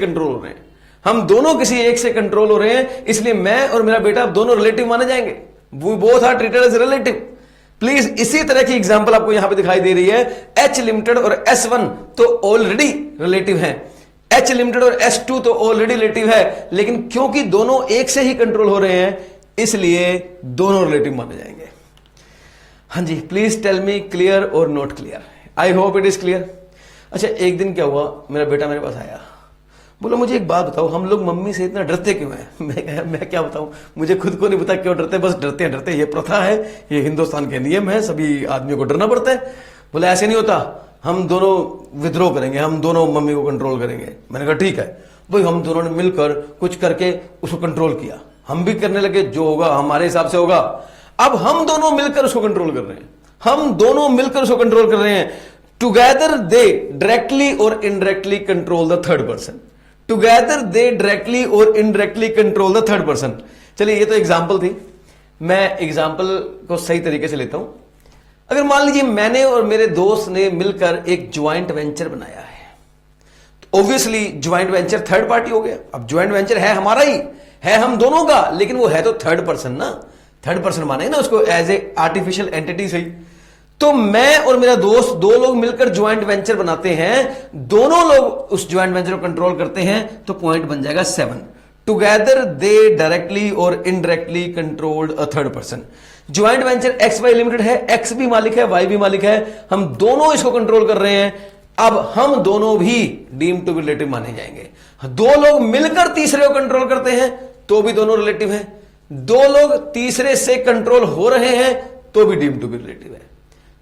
कंट्रोल हो रहे हैं, इसलिए मैं और मेरा बेटा दोनों रिलेटिव माने जाएंगे। We both are treated as relative. Please, इसी तरह की एग्जांपल आपको यहां पे दिखाई दे रही है। H लिमिटेड और S1 तो ऑलरेडी रिलेटिव हैं, H लिमिटेड और S2 तो ऑलरेडी रिलेटिव है, लेकिन क्योंकि दोनों एक से ही कंट्रोल हो रहे हैं, इसलिए दोनों रिलेटिव माने जाएंगे। हाँ जी, प्लीज टेल मी क्लियर और not clear. I hope it is clear. अच्छा, एक दिन क्या हुआ, मेरा बेटा मेरे पास आया, बोला मुझे एक बात बताओ, हम लोग मम्मी से इतना डरते क्यों हैं? मैं क्या बताऊं, मुझे खुद को नहीं पता क्यों डरते, बस डरते हैं डरते हैं, ये प्रथा है, ये हिंदुस्तान के नियम है, सभी आदमियों को डरना पड़ता है। बोला ऐसे नहीं होता, हम दोनों विद्रोह करेंगे, हम दोनों मम्मी को कंट्रोल करेंगे। मैंने कहा ठीक है भाई। हम दोनों ने मिलकर कुछ करके उसको कंट्रोल किया, हम भी करने लगे, जो होगा हमारे हिसाब से होगा। अब हम दोनों मिलकर उसको कंट्रोल कर रहे हैं, हम दोनों मिलकर उसको कंट्रोल कर रहे हैं। टुगेदर दे डायरेक्टली और indirectly control the third person. Together they directly और indirectly control the third person. चलिए, ये तो एग्जाम्पल थी, मैं एग्जाम्पल को सही तरीके से लेता हूं। अगर मान लीजिए मैंने और मेरे दोस्त ने मिलकर एक ज्वाइंट वेंचर बनाया है, तो obviously joint venture third party हो गया। अब ज्वाइंट वेंचर है हमारा ही, है हम दोनों का, लेकिन वो है तो थर्ड पर्सन ना, थर्ड पर्सन माने ना उसको एज ए आर्टिफिशियल एंटिटी सही। तो मैं और मेरा दोस्त दो लोग मिलकर ज्वाइंट वेंचर बनाते हैं, दोनों लोग उस ज्वाइंट वेंचर को कंट्रोल करते हैं, तो पॉइंट बन जाएगा 7। टुगेदर दे डायरेक्टली और indirectly controlled a third person. Joint venture X Y limited है, एक्स भी मालिक है, वाई भी मालिक है, हम दोनों इसको कंट्रोल कर रहे हैं। अब हम दोनों भी डीम टू बी रिलेटिव माने जाएंगे। दो लोग मिलकर तीसरे को कंट्रोल करते हैं तो भी दोनों रिलेटिव हैं, दो लोग तीसरे से कंट्रोल हो रहे हैं तो भी डीम टू बी रिलेटिव है,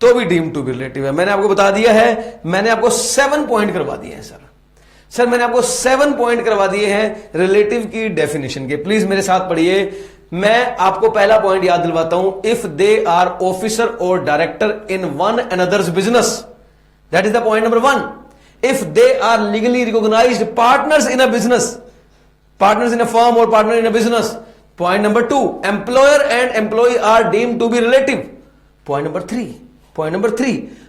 तो भी डीम टू बी रिलेटिव है। मैंने आपको बता दिया है, मैंने आपको 7 पॉइंट करवा दिए हैं सर, मैंने आपको 7 पॉइंट करवा दिए हैं रिलेटिव की डेफिनेशन के। प्लीज मेरे साथ पढ़िए। मैं आपको पहला पॉइंट याद दिलवाता हूं, इफ दे आर ऑफिसर और director in one another's business, that is the point number 1। If they are legally recognised partners in a business, partners in a firm or partner in a business. Point number 2, employer and employ are deemed to be relative. Point number 3,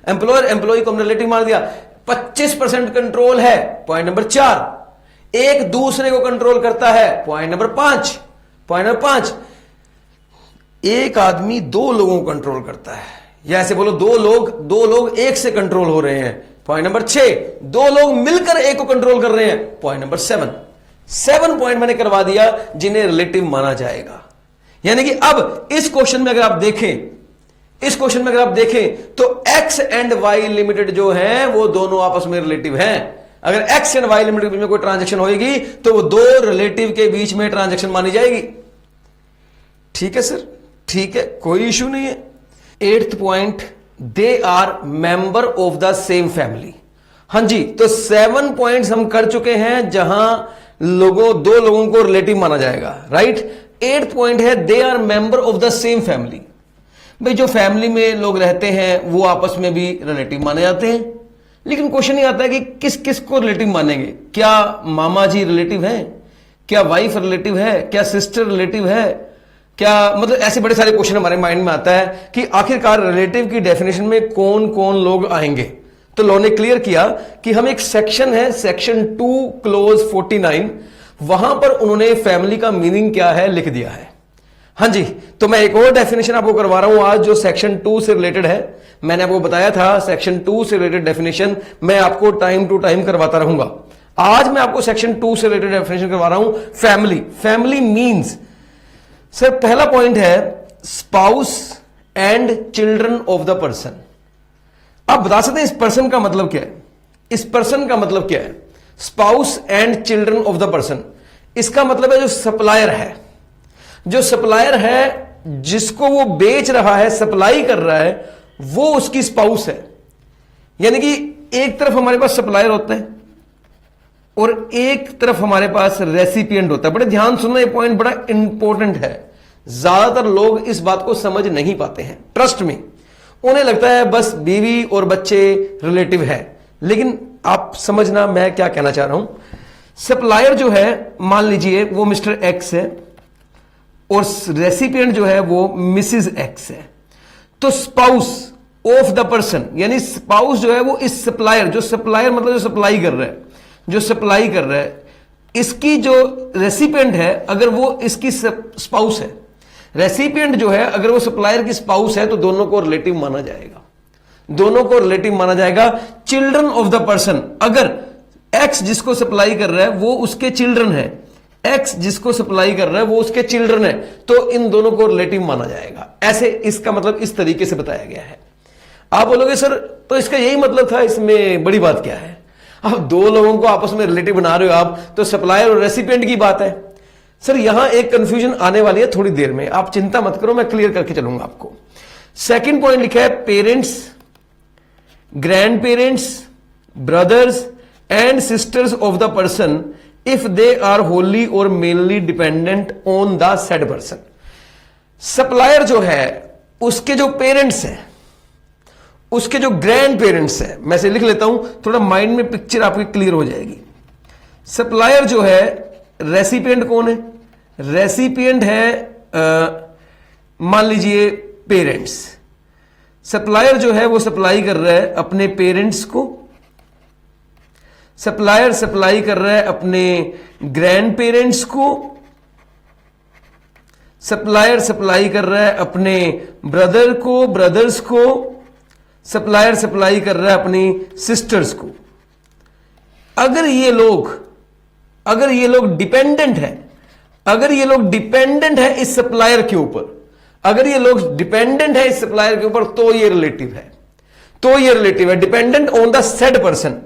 employer employee को हमने relative मान दिया। 25% control है। Point number 4, एक दूसरे को control करता है। पॉइंट नंबर 5, एक आदमी दो लोगों को कंट्रोल करता है, या ऐसे बोलो दो लोग एक से कंट्रोल हो रहे हैं। पॉइंट नंबर 6, दो लोग मिलकर एक को कंट्रोल कर रहे हैं। पॉइंट नंबर 7 पॉइंट मैंने करवा दिया जिन्हें रिलेटिव माना जाएगा। यानी कि अब इस क्वेश्चन में अगर आप देखें तो एक्स एंड वाई लिमिटेड जो है वो दोनों आपस में रिलेटिव हैं। अगर एक्स एंड वाई लिमिटेड के बीच में कोई ट्रांजैक्शन होगी तो वो दो रिलेटिव के बीच में ट्रांजैक्शन मानी जाएगी। ठीक है सर, ठीक है, कोई इश्यू नहीं है। 8th point, they are member of the same family. हां जी, तो 7 पॉइंट्स हम कर चुके हैं जहां दो लोगों को रिलेटिव माना जाएगा, राइट। 8th पॉइंट है, they are member of the same family. भाई जो फैमिली में लोग रहते हैं वो आपस में भी रिलेटिव माने जाते हैं, लेकिन क्वेश्चन ये आता है कि किस किस को रिलेटिव मानेंगे। क्या मामा जी रिलेटिव हैं, क्या वाइफ रिलेटिव है, क्या सिस्टर रिलेटिव है, क्या, मतलब ऐसे बड़े सारे क्वेश्चन हमारे माइंड में आता है कि आखिरकार रिलेटिव की डेफिनेशन में कौन कौन लोग आएंगे। तो लॉ ने क्लियर किया कि हम एक सेक्शन है, सेक्शन 2 क्लोज 49, वहां पर उन्होंने फैमिली का मीनिंग क्या है लिख दिया है। हां जी, तो मैं एक और डेफिनेशन आपको करवा रहा हूं आज जो सेक्शन 2 से रिलेटेड है। मैंने आपको बताया था सेक्शन 2 से रिलेटेड डेफिनेशन मैं आपको टाइम टू टाइम करवाता रहूंगा। आज मैं आपको सेक्शन 2 से रिलेटेड डेफिनेशन करवा रहा हूं। फैमिली मीन्स, सर पहला पॉइंट है spouse and children of the person. आप बता सकते हैं इस पर्सन का मतलब क्या है? इस पर्सन का मतलब क्या है? Spouse and children of the person, इसका मतलब है जो सप्लायर है, जिसको वो बेच रहा है, सप्लाई कर रहा है, वो उसकी स्पाउस है। यानी कि एक तरफ हमारे पास सप्लायर होता है और एक तरफ हमारे पास रेसिपिएंट होता है। बड़े ध्यान सुनना, ये पॉइंट बड़ा इंपॉर्टेंट है। ज्यादातर लोग इस बात को समझ नहीं पाते हैं, ट्रस्ट में। उन्हें लगता है बस बीवी और बच्चे रिलेटिव है, लेकिन आप समझना मैं क्या कहना चाह रहा हूं। सप्लायर जो है, मान लीजिए वो मिस्टर एक्स है और रेसिपिएंट जो है वो मिसिज एक्स है। तो स्पाउस ऑफ द पर्सन, यानी स्पाउस जो है वो इस सप्लायर, जो सप्लायर मतलब जो सप्लाई कर रहा है, इसकी जो रेसिपिएंट है अगर वो इसकी स्पाउस है, रेसिपिएंट जो है अगर वो सप्लायर की स्पाउस है, तो दोनों को रिलेटिव माना जाएगा। चिल्ड्रन ऑफ द पर्सन, अगर एक्स जिसको सप्लाई कर रहा है वो उसके चिल्ड्रन है, एक्स जिसको सप्लाई कर रहा है वो उसके चिल्ड्रन है, तो इन दोनों को रिलेटिव माना जाएगा। ऐसे इसका मतलब इस तरीके से बताया गया है। आप बोलोगे सर तो इसका यही मतलब था, इसमें बड़ी बात क्या है? आप दो लोगों को आपस में रिलेटिव बना रहे हो आप, तो सप्लायर और रेसिपिएंट की बात है। सर यहां एक कंफ्यूजन आने वाली है थोड़ी देर में, आप चिंता मत करो, मैं क्लियर करके चलूंगा आपको। सेकंड पॉइंट लिखा है parents, grandparents, brothers and sisters of the person if they are wholly or mainly dependent on the said person. Supplier जो है उसके जो पेरेंट्स हैं, उसके जो ग्रैंड पेरेंट्स हैं, मैं से लिख लेता हूं, थोड़ा माइंड में पिक्चर आपकी क्लियर हो जाएगी। सप्लायर जो है, रेसिपिएंट कौन है? रेसिपिएंट है मान लीजिए पेरेंट्स। सप्लायर जो है वो सप्लाई कर रहा है अपने पेरेंट्स को, सप्लायर सप्लाई कर रहा है अपने ग्रैंड पेरेंट्स को, सप्लायर सप्लाई कर रहा है अपने ब्रदर को, ब्रदर्स को, सप्लायर सप्लाई कर रहा है अपनी सिस्टर्स को। अगर ये लोग डिपेंडेंट है, अगर ये लोग डिपेंडेंट है इस सप्लायर के ऊपर, अगर ये लोग डिपेंडेंट है इस सप्लायर के ऊपर, तो ये रिलेटिव है, तो ये रिलेटिव है, dependent on the said person.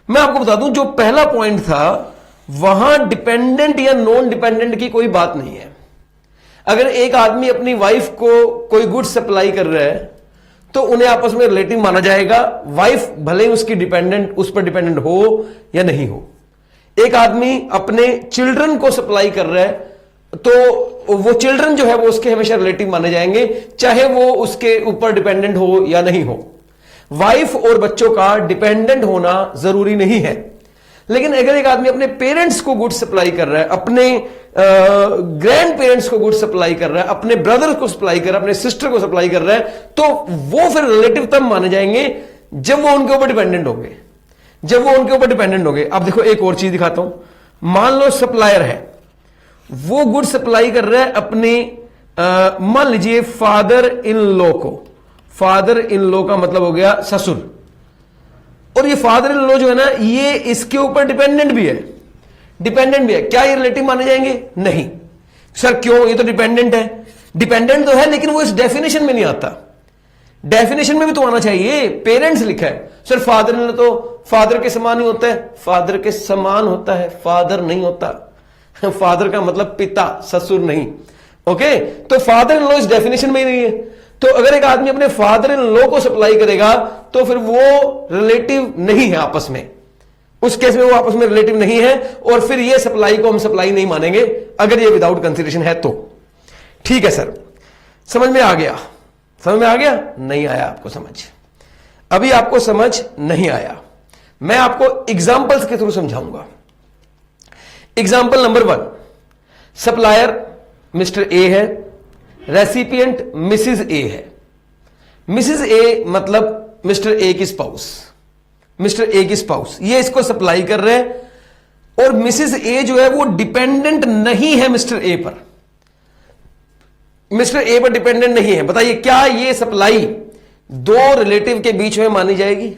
मैं आपको बता दूं, जो पहला पॉइंट था वहां डिपेंडेंट या नॉन डिपेंडेंट की कोई बात नहीं है। अगर एक आदमी अपनी वाइफ को कोई गुड्स सप्लाई कर रहा है तो उन्हें आपस में रिलेटिव माना जाएगा, वाइफ भले ही उसकी डिपेंडेंट, उस पर डिपेंडेंट हो या नहीं हो। एक आदमी अपने चिल्ड्रन को सप्लाई कर रहा है तो वो चिल्ड्रन जो है वो उसके हमेशा रिलेटिव माने जाएंगे, चाहे वो उसके ऊपर डिपेंडेंट हो या नहीं हो। वाइफ और बच्चों का डिपेंडेंट होना जरूरी नहीं है। लेकिन अगर एक आदमी अपने पेरेंट्स को गुड्स सप्लाई कर रहा है, अपने ग्रैंड पेरेंट्स को गुड्स सप्लाई कर रहा है, अपने ब्रदर को सप्लाई कर रहा है, अपने सिस्टर को सप्लाई कर रहा है, तो वो फिर रिलेटिव तब माने जाएंगे जब वो उनके ऊपर डिपेंडेंट होंगे, जब वो उनके ऊपर डिपेंडेंट होंगे। अब देखो एक और चीज दिखाता हूं। मान लो सप्लायर है, वो गुड सप्लाई कर रहा है अपने मान लीजिए फादर इन लॉ को। फादर इन लॉ का मतलब हो गया ससुर, और ये फादर इन लॉ जो है ना, ये इसके ऊपर डिपेंडेंट भी है, डिपेंडेंट भी है। क्या ये रिलेटिव माने जाएंगे? नहीं। सर क्यों? ये तो डिपेंडेंट है। डिपेंडेंट तो है लेकिन वो इस डेफिनेशन में नहीं आता। डेफिनेशन में भी तो आना चाहिए। पेरेंट्स लिखा है, सर फादर इन लॉ तो फादर के समान ही होता है। फादर के समान होता है, फादर नहीं होता। फादर का मतलब पिता, ससुर नहीं। ओके, तो फादर इन लॉ इस डेफिनेशन में ही नहीं है। तो अगर एक आदमी अपने फादर इन लॉ को सप्लाई करेगा तो फिर वो रिलेटिव नहीं है आपस में, उस केस में वो आपस में रिलेटिव नहीं है, और फिर ये सप्लाई को हम सप्लाई नहीं मानेंगे अगर ये विदाउट कंसीडरेशन है तो। ठीक है सर, समझ में आ गया? समझ में आ गया? नहीं आया आपको समझ? अभी आपको समझ नहीं आया, मैं आपको एग्जांपल्स के थ्रू समझाऊंगा। Example number 1, supplier mister A है, रेसिपिएंट मिसिज ए है। मिसिज ए मतलब मिस्टर ए की स्पाउस, मिस्टर ए की स्पाउस, ये इसको सप्लाई कर रहे हैं, और मिसिज ए जो है वो डिपेंडेंट नहीं है मिस्टर ए पर, मिस्टर ए पर डिपेंडेंट नहीं है। बताइए क्या ये सप्लाई दो रिलेटिव के बीच में मानी जाएगी?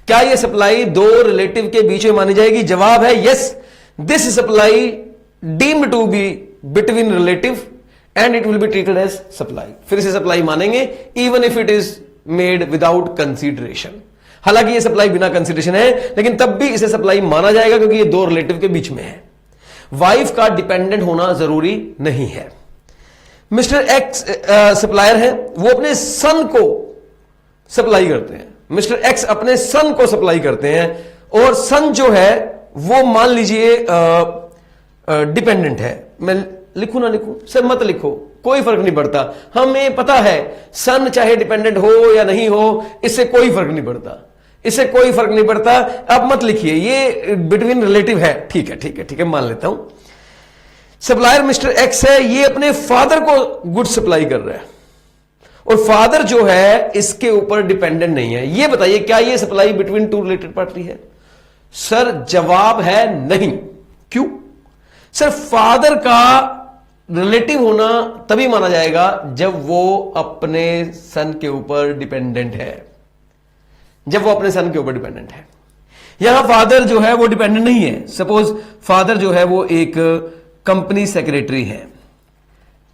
क्या ये सप्लाई दो रिलेटिव के बीच में मानी जाएगी? जवाब है yes, this supply deemed to be between relative and it will be treated as supply. फिर इसे सप्लाई मानेंगे even if it is made without consideration. हालांकि ये सप्लाई बिना कंसीडरेशन है, लेकिन तब भी इसे सप्लाई माना जाएगा क्योंकि ये दो रिलेटिव के बीच में है। वाइफ का डिपेंडेंट होना जरूरी नहीं है। मिस्टर एक्स सप्लायर है, वो अपने सन को सप्लाई करते हैं। मिस्टर एक्स अपने सन को सप्लाई करते हैं, और सन जो है वो मान लीजिए डिपेंडेंट है। मैं लिखूं ना लिखूं? सर मत लिखो, कोई फर्क नहीं पड़ता, हमें पता है सन चाहे डिपेंडेंट हो या नहीं हो, इससे कोई फर्क नहीं पड़ता, इससे कोई फर्क नहीं पड़ता। अब मत लिखिए, ये बिटवीन रिलेटिव है। ठीक है ठीक है ठीक है, मान लेता हूं। सप्लायर मिस्टर एक्स है, ये अपने फादर को गुड सप्लाई कर रहा है, और फादर जो है इसके ऊपर डिपेंडेंट नहीं है। ये बताइए क्या ये supply between two related party है? सर जवाब है नहीं। क्यों? सर फादर का रिलेटिव होना तभी माना जाएगा जब वो अपने सन के ऊपर डिपेंडेंट है, जब वो अपने सन के ऊपर डिपेंडेंट है। यहां फादर जो है वो डिपेंडेंट नहीं है। सपोज फादर जो है वो एक कंपनी सेक्रेटरी है,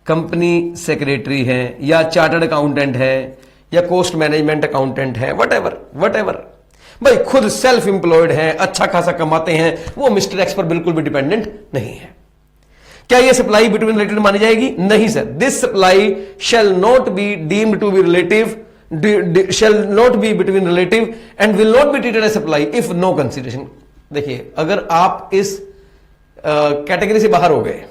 कंपनी सेक्रेटरी है, या चार्टर्ड अकाउंटेंट है, या कोस्ट मैनेजमेंट अकाउंटेंट है, वट एवर भाई खुद सेल्फ एम्प्लॉयड है, अच्छा खासा कमाते हैं, वो मिस्टर एक्स पर बिल्कुल भी डिपेंडेंट नहीं है। क्या ये सप्लाई बिटवीन रिलेटेड मानी जाएगी? नहीं sir, this supply shall not be deemed to be relative, shall not be between relative and will not be treated as supply if no consideration। देखिए अगर आप इस कैटेगरी से बाहर हो गए,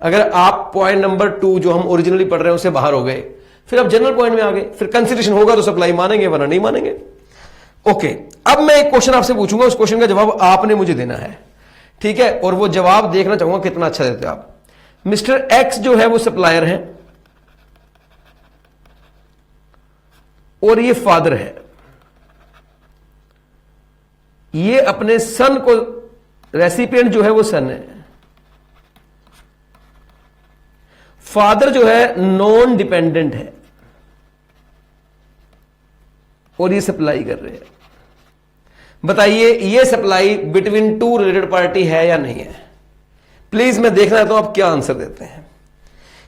अगर आप पॉइंट नंबर 2 जो हम ओरिजिनली पढ़ रहे हैं उससे बाहर हो गए, फिर आप जनरल पॉइंट में आ गए, फिर कंसिडरेशन होगा तो सप्लाई मानेंगे वरना नहीं मानेंगे। ओके, अब मैं एक क्वेश्चन आपसे पूछूंगा, उस क्वेश्चन का जवाब आपने मुझे देना है, ठीक है? और वो जवाब देखना चाहूंगा कितना अच्छा देते हो आप। मिस्टर एक्स जो है वो सप्लायर है और ये फादर है, ये अपने सन को, रेसिपिएंट जो है वो सन है, फादर जो है नॉन डिपेंडेंट है और ये सप्लाई कर रहे हैं। बताइए ये supply between two related party है या नहीं है? प्लीज मैं देखना चाहता हूं आप क्या आंसर देते हैं।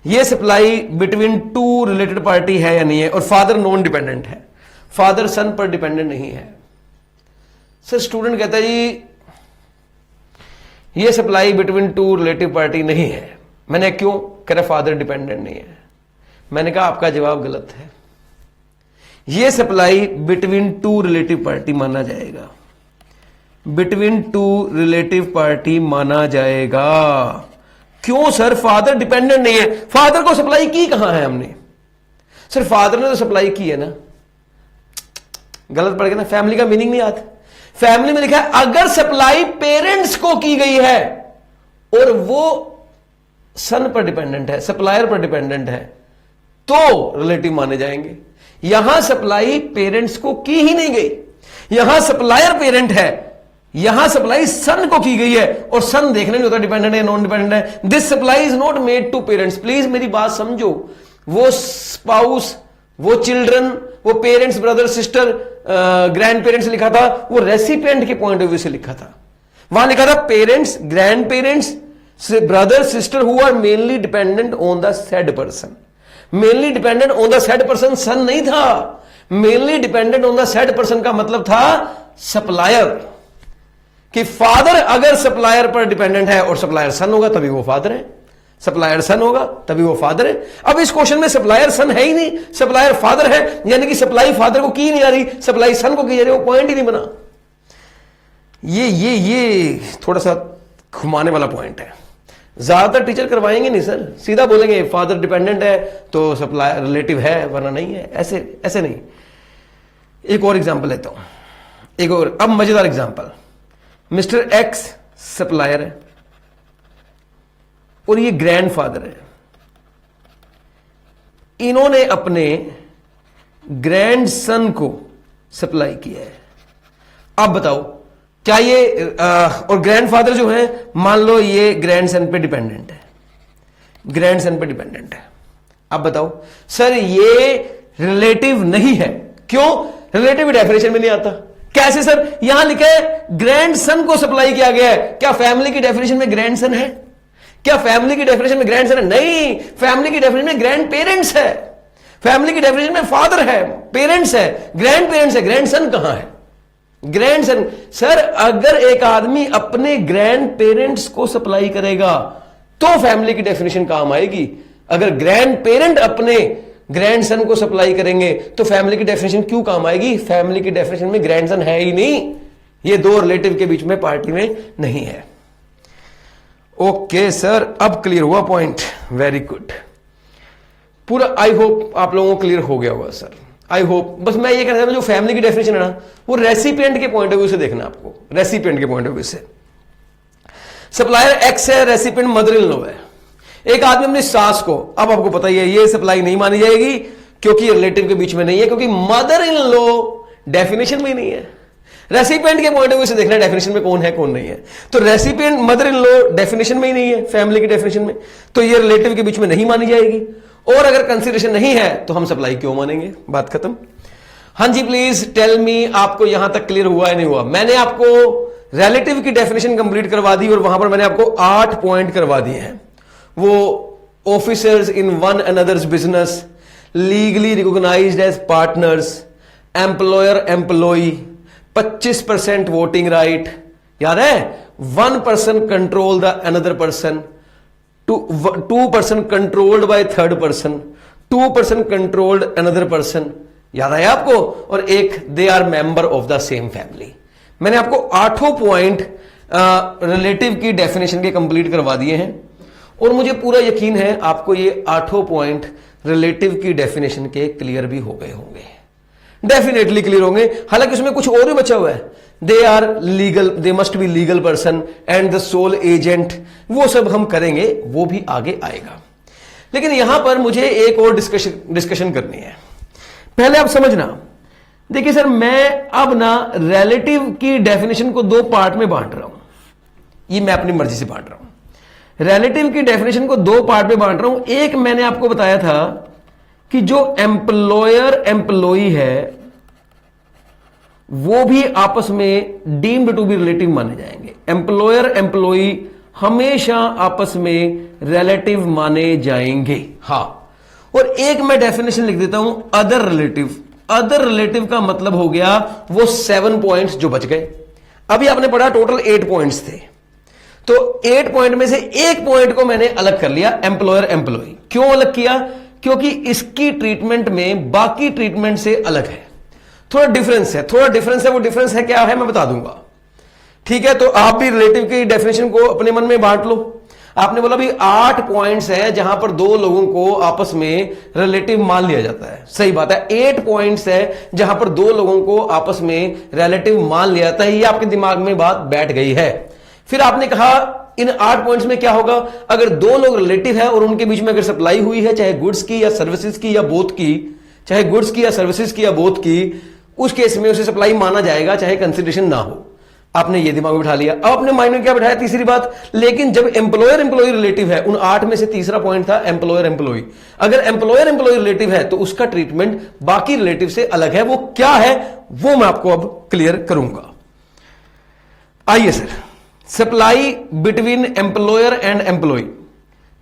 ये supply between two related party है या नहीं है? और फादर नॉन डिपेंडेंट है, फादर सन पर डिपेंडेंट नहीं है। सर स्टूडेंट कहता है जी ये supply between two relative party नहीं है। मैंने क्यों? कह रहा फादर डिपेंडेंट नहीं है। मैंने कहा आपका जवाब गलत है, ये supply between two relative party माना जाएगा, बिटवीन टू रिलेटिव पार्टी माना जाएगा। क्यों सर? फादर डिपेंडेंट नहीं है। फादर को सप्लाई की कहां है हमने? सर फादर ने तो सप्लाई की है ना। गलत पड़ गया ना, फैमिली का मीनिंग नहीं आता। फैमिली में लिखा है अगर सप्लाई पेरेंट्स को की गई है और वो सन पर डिपेंडेंट है, सप्लायर पर डिपेंडेंट है, तो रिलेटिव माने जाएंगे। यहां सप्लाई पेरेंट्स को की ही नहीं गई, यहां सप्लायर पेरेंट है, यहां सप्लाई सन को की गई है और सन देखने नहीं होता डिपेंडेंट है नॉन डिपेंडेंट है। This supply is not made to parents. Please मेरी बात समझो, वो स्पाउस, वो चिल्ड्रन, वो parents, brother, sister, grandparents लिखा था, वो रेसिपिएंट के पॉइंट ऑफ व्यू से लिखा था। वहां लिखा था parents, grandparents, brother, sister who are mainly dependent on the said person. Mainly dependent on the said person सन नहीं था, mainly dependent on the said person का मतलब था सप्लायर। कि फादर अगर सप्लायर पर डिपेंडेंट है और सप्लायर सन होगा तभी वो फादर है, सप्लायर सन होगा तभी वो फादर है। अब इस क्वेश्चन में सप्लायर सन है ही नहीं, सप्लायर फादर है, यानी कि सप्लाई फादर को की नहीं जा रही, सप्लाई सन को की जा रही, वो पॉइंट ही नहीं बना। ये थोड़ा सा घुमाने वाला पॉइंट है। ज्यादातर टीचर करवाएंगे नहीं सर, सीधा बोलेंगे फादर डिपेंडेंट है तो सप्लायर रिलेटिव है वरना नहीं है, ऐसे नहीं। एक और एग्जांपल लेता हूं, एक और अब मजेदार एग्जांपल। मिस्टर एक्स सप्लायर है और ये ग्रैंडफादर है, इन्होंने अपने ग्रैंडसन को सप्लाई किया है। अब बताओ क्या ये और ग्रैंडफादर जो है, मान लो ये ग्रैंडसन पे डिपेंडेंट है, ग्रैंडसन पे डिपेंडेंट है। अब बताओ सर ये रिलेटिव नहीं है। क्यों? रिलेटिव डेफिनेशन में नहीं आता। कैसे सर? यहां लिखा है ग्रैंडसन को सप्लाई किया गया है। क्या फैमिली की डेफिनेशन में ग्रैंडसन है? क्या फैमिली की डेफिनेशन में ग्रैंडसन है? नहीं, फैमिली की डेफिनेशन में ग्रैंड पेरेंट्स है, फैमिली की डेफिनेशन में फादर है, पेरेंट्स है, ग्रैंड पेरेंट्स है, ग्रैंडसन कहां है? ग्रैंडसन। सर अगर एक आदमी अपने ग्रैंड पेरेंट्स को सप्लाई करेगा तो फैमिली की डेफिनेशन काम आएगी। अगर ग्रैंड पेरेंट अपने ग्रैंडसन को सप्लाई करेंगे तो फैमिली की डेफिनेशन क्यों काम आएगी? फैमिली की डेफिनेशन में ग्रैंडसन है ही नहीं, ये दो रिलेटिव के बीच में पार्टी में नहीं है। ओके सर, अब क्लियर हुआ पॉइंट, वेरी गुड। पूरा आई होप आप लोगों को क्लियर हो गया होगा सर, आई होप। बस मैं ये कहना चाहता हूं जो फैमिली की डेफिनेशन है ना, वो रेसिपिएंट के पॉइंट ऑफ व्यू से देखना आपको, रेसिपिएंट के पॉइंट ऑफ व्यू से। सप्लायर एक्स है, रेसिपिएंट मदर इन लॉ है। एक आदमी अपनी सास को, अब आपको पता ही है ये सप्लाई नहीं मानी जाएगी क्योंकि रिलेटिव के बीच में नहीं है, क्योंकि मदर इन लॉ डेफिनेशन में ही नहीं है। रेसिपिएंट के पॉइंट ऑफ व्यू से देखना डेफिनेशन में कौन है कौन नहीं है। तो recipient mother in law definition में ही नहीं है, फैमिली की डेफिनेशन में, तो ये रिलेटिव के बीच में नहीं मानी जाएगी। और अगर कंसीडरेशन नहीं है तो हम सप्लाई क्यों मानेंगे? बात खत्म। हाँ जी, प्लीज टेल मी, आपको यहां तक क्लियर हुआ है नहीं हुआ? मैंने आपको रिलेटिव की डेफिनेशन कंप्लीट करवा दी और वहां पर मैंने आपको 8 पॉइंट करवा दिए हैं। वो officers in one another's business, legally recognised as partners, employer employee, 25% voting right, याद है, 1 person control the another person, 2 person controlled by third person, 2 person controlled another person, याद आया आपको, और एक they are member of the same family. मैंने आपको 8 point relative की डेफिनेशन के कंप्लीट करवा दिए हैं और मुझे पूरा यकीन है आपको ये 8 पॉइंट रिलेटिव की डेफिनेशन के क्लियर भी हो गए होंगे, डेफिनेटली क्लियर होंगे। हालांकि उसमें कुछ और भी बचा हुआ है, they are legal, they must be legal person and the sole agent, वो सब हम करेंगे, वो भी आगे आएगा। लेकिन यहां पर मुझे एक और डिस्कशन करनी है। पहले आप समझना, देखिए सर, मैं अब ना रिलेटिव की डेफिनेशन को 2 पार्ट में बांट रहा हूं, ये मैं अपनी मर्जी से बांट रहा हूं। रिलेटिव की डेफिनेशन को 2 पार्ट में बांट रहा हूं। एक मैंने आपको बताया था कि जो एम्प्लॉयर एम्प्लॉई है वो भी आपस में डीम्ड टू बी रिलेटिव माने जाएंगे। एम्प्लॉयर एम्प्लॉई हमेशा आपस में रिलेटिव माने जाएंगे, हां। और एक मैं डेफिनेशन लिख देता हूं, अदर रिलेटिव। अदर रिलेटिव का मतलब हो गया वो 7 पॉइंट्स जो बच गए। अभी आपने पढ़ा टोटल 8 पॉइंट्स थे, तो 8 पॉइंट में से एक पॉइंट को मैंने अलग कर लिया, एम्प्लॉयर एम्प्लॉई। क्यों अलग किया? क्योंकि इसकी ट्रीटमेंट में बाकी ट्रीटमेंट से अलग है, थोड़ा डिफरेंस है, वो डिफरेंस है क्या है मैं बता दूंगा, ठीक है। तो आप भी रिलेटिव की डेफिनेशन को अपने मन में बांट लो। आपने बोला भी 8 पॉइंट्स हैं जहां पर 2 लोगों को आपस में रिलेटिव मान लिया जाता है, सही बात है। 8 पॉइंट्स है जहां पर 2 लोगों को आपस में रिलेटिव मान लिया जाता है, ये आपके दिमाग में बात बैठ गई है। फिर आपने कहा इन 8 पॉइंट्स में क्या होगा, अगर 2 लोग रिलेटिव है और उनके बीच में अगर सप्लाई हुई है, चाहे गुड्स की या सर्विसेज की या बोथ की, चाहे गुड्स की या सर्विसेज की या बोथ की, उस केस में उसे सप्लाई माना जाएगा चाहे कंसिडरेशन ना हो। आपने ये दिमाग में बिठा लिया। अब अपने माइंड में क्या बिठाया, तीसरी बात, लेकिन जब एम्प्लॉयर एम्प्लॉई रिलेटिव है, उन 8 में से तीसरा पॉइंट था एम्प्लॉयर एम्प्लॉई। अगर एम्प्लॉयर एम्प्लॉई रिलेटिव है तो उसका ट्रीटमेंट बाकी रिलेटिव से अलग है। वो क्या है वो मैं आपको अब क्लियर करूंगा। आइए sir, supply between employer and employee,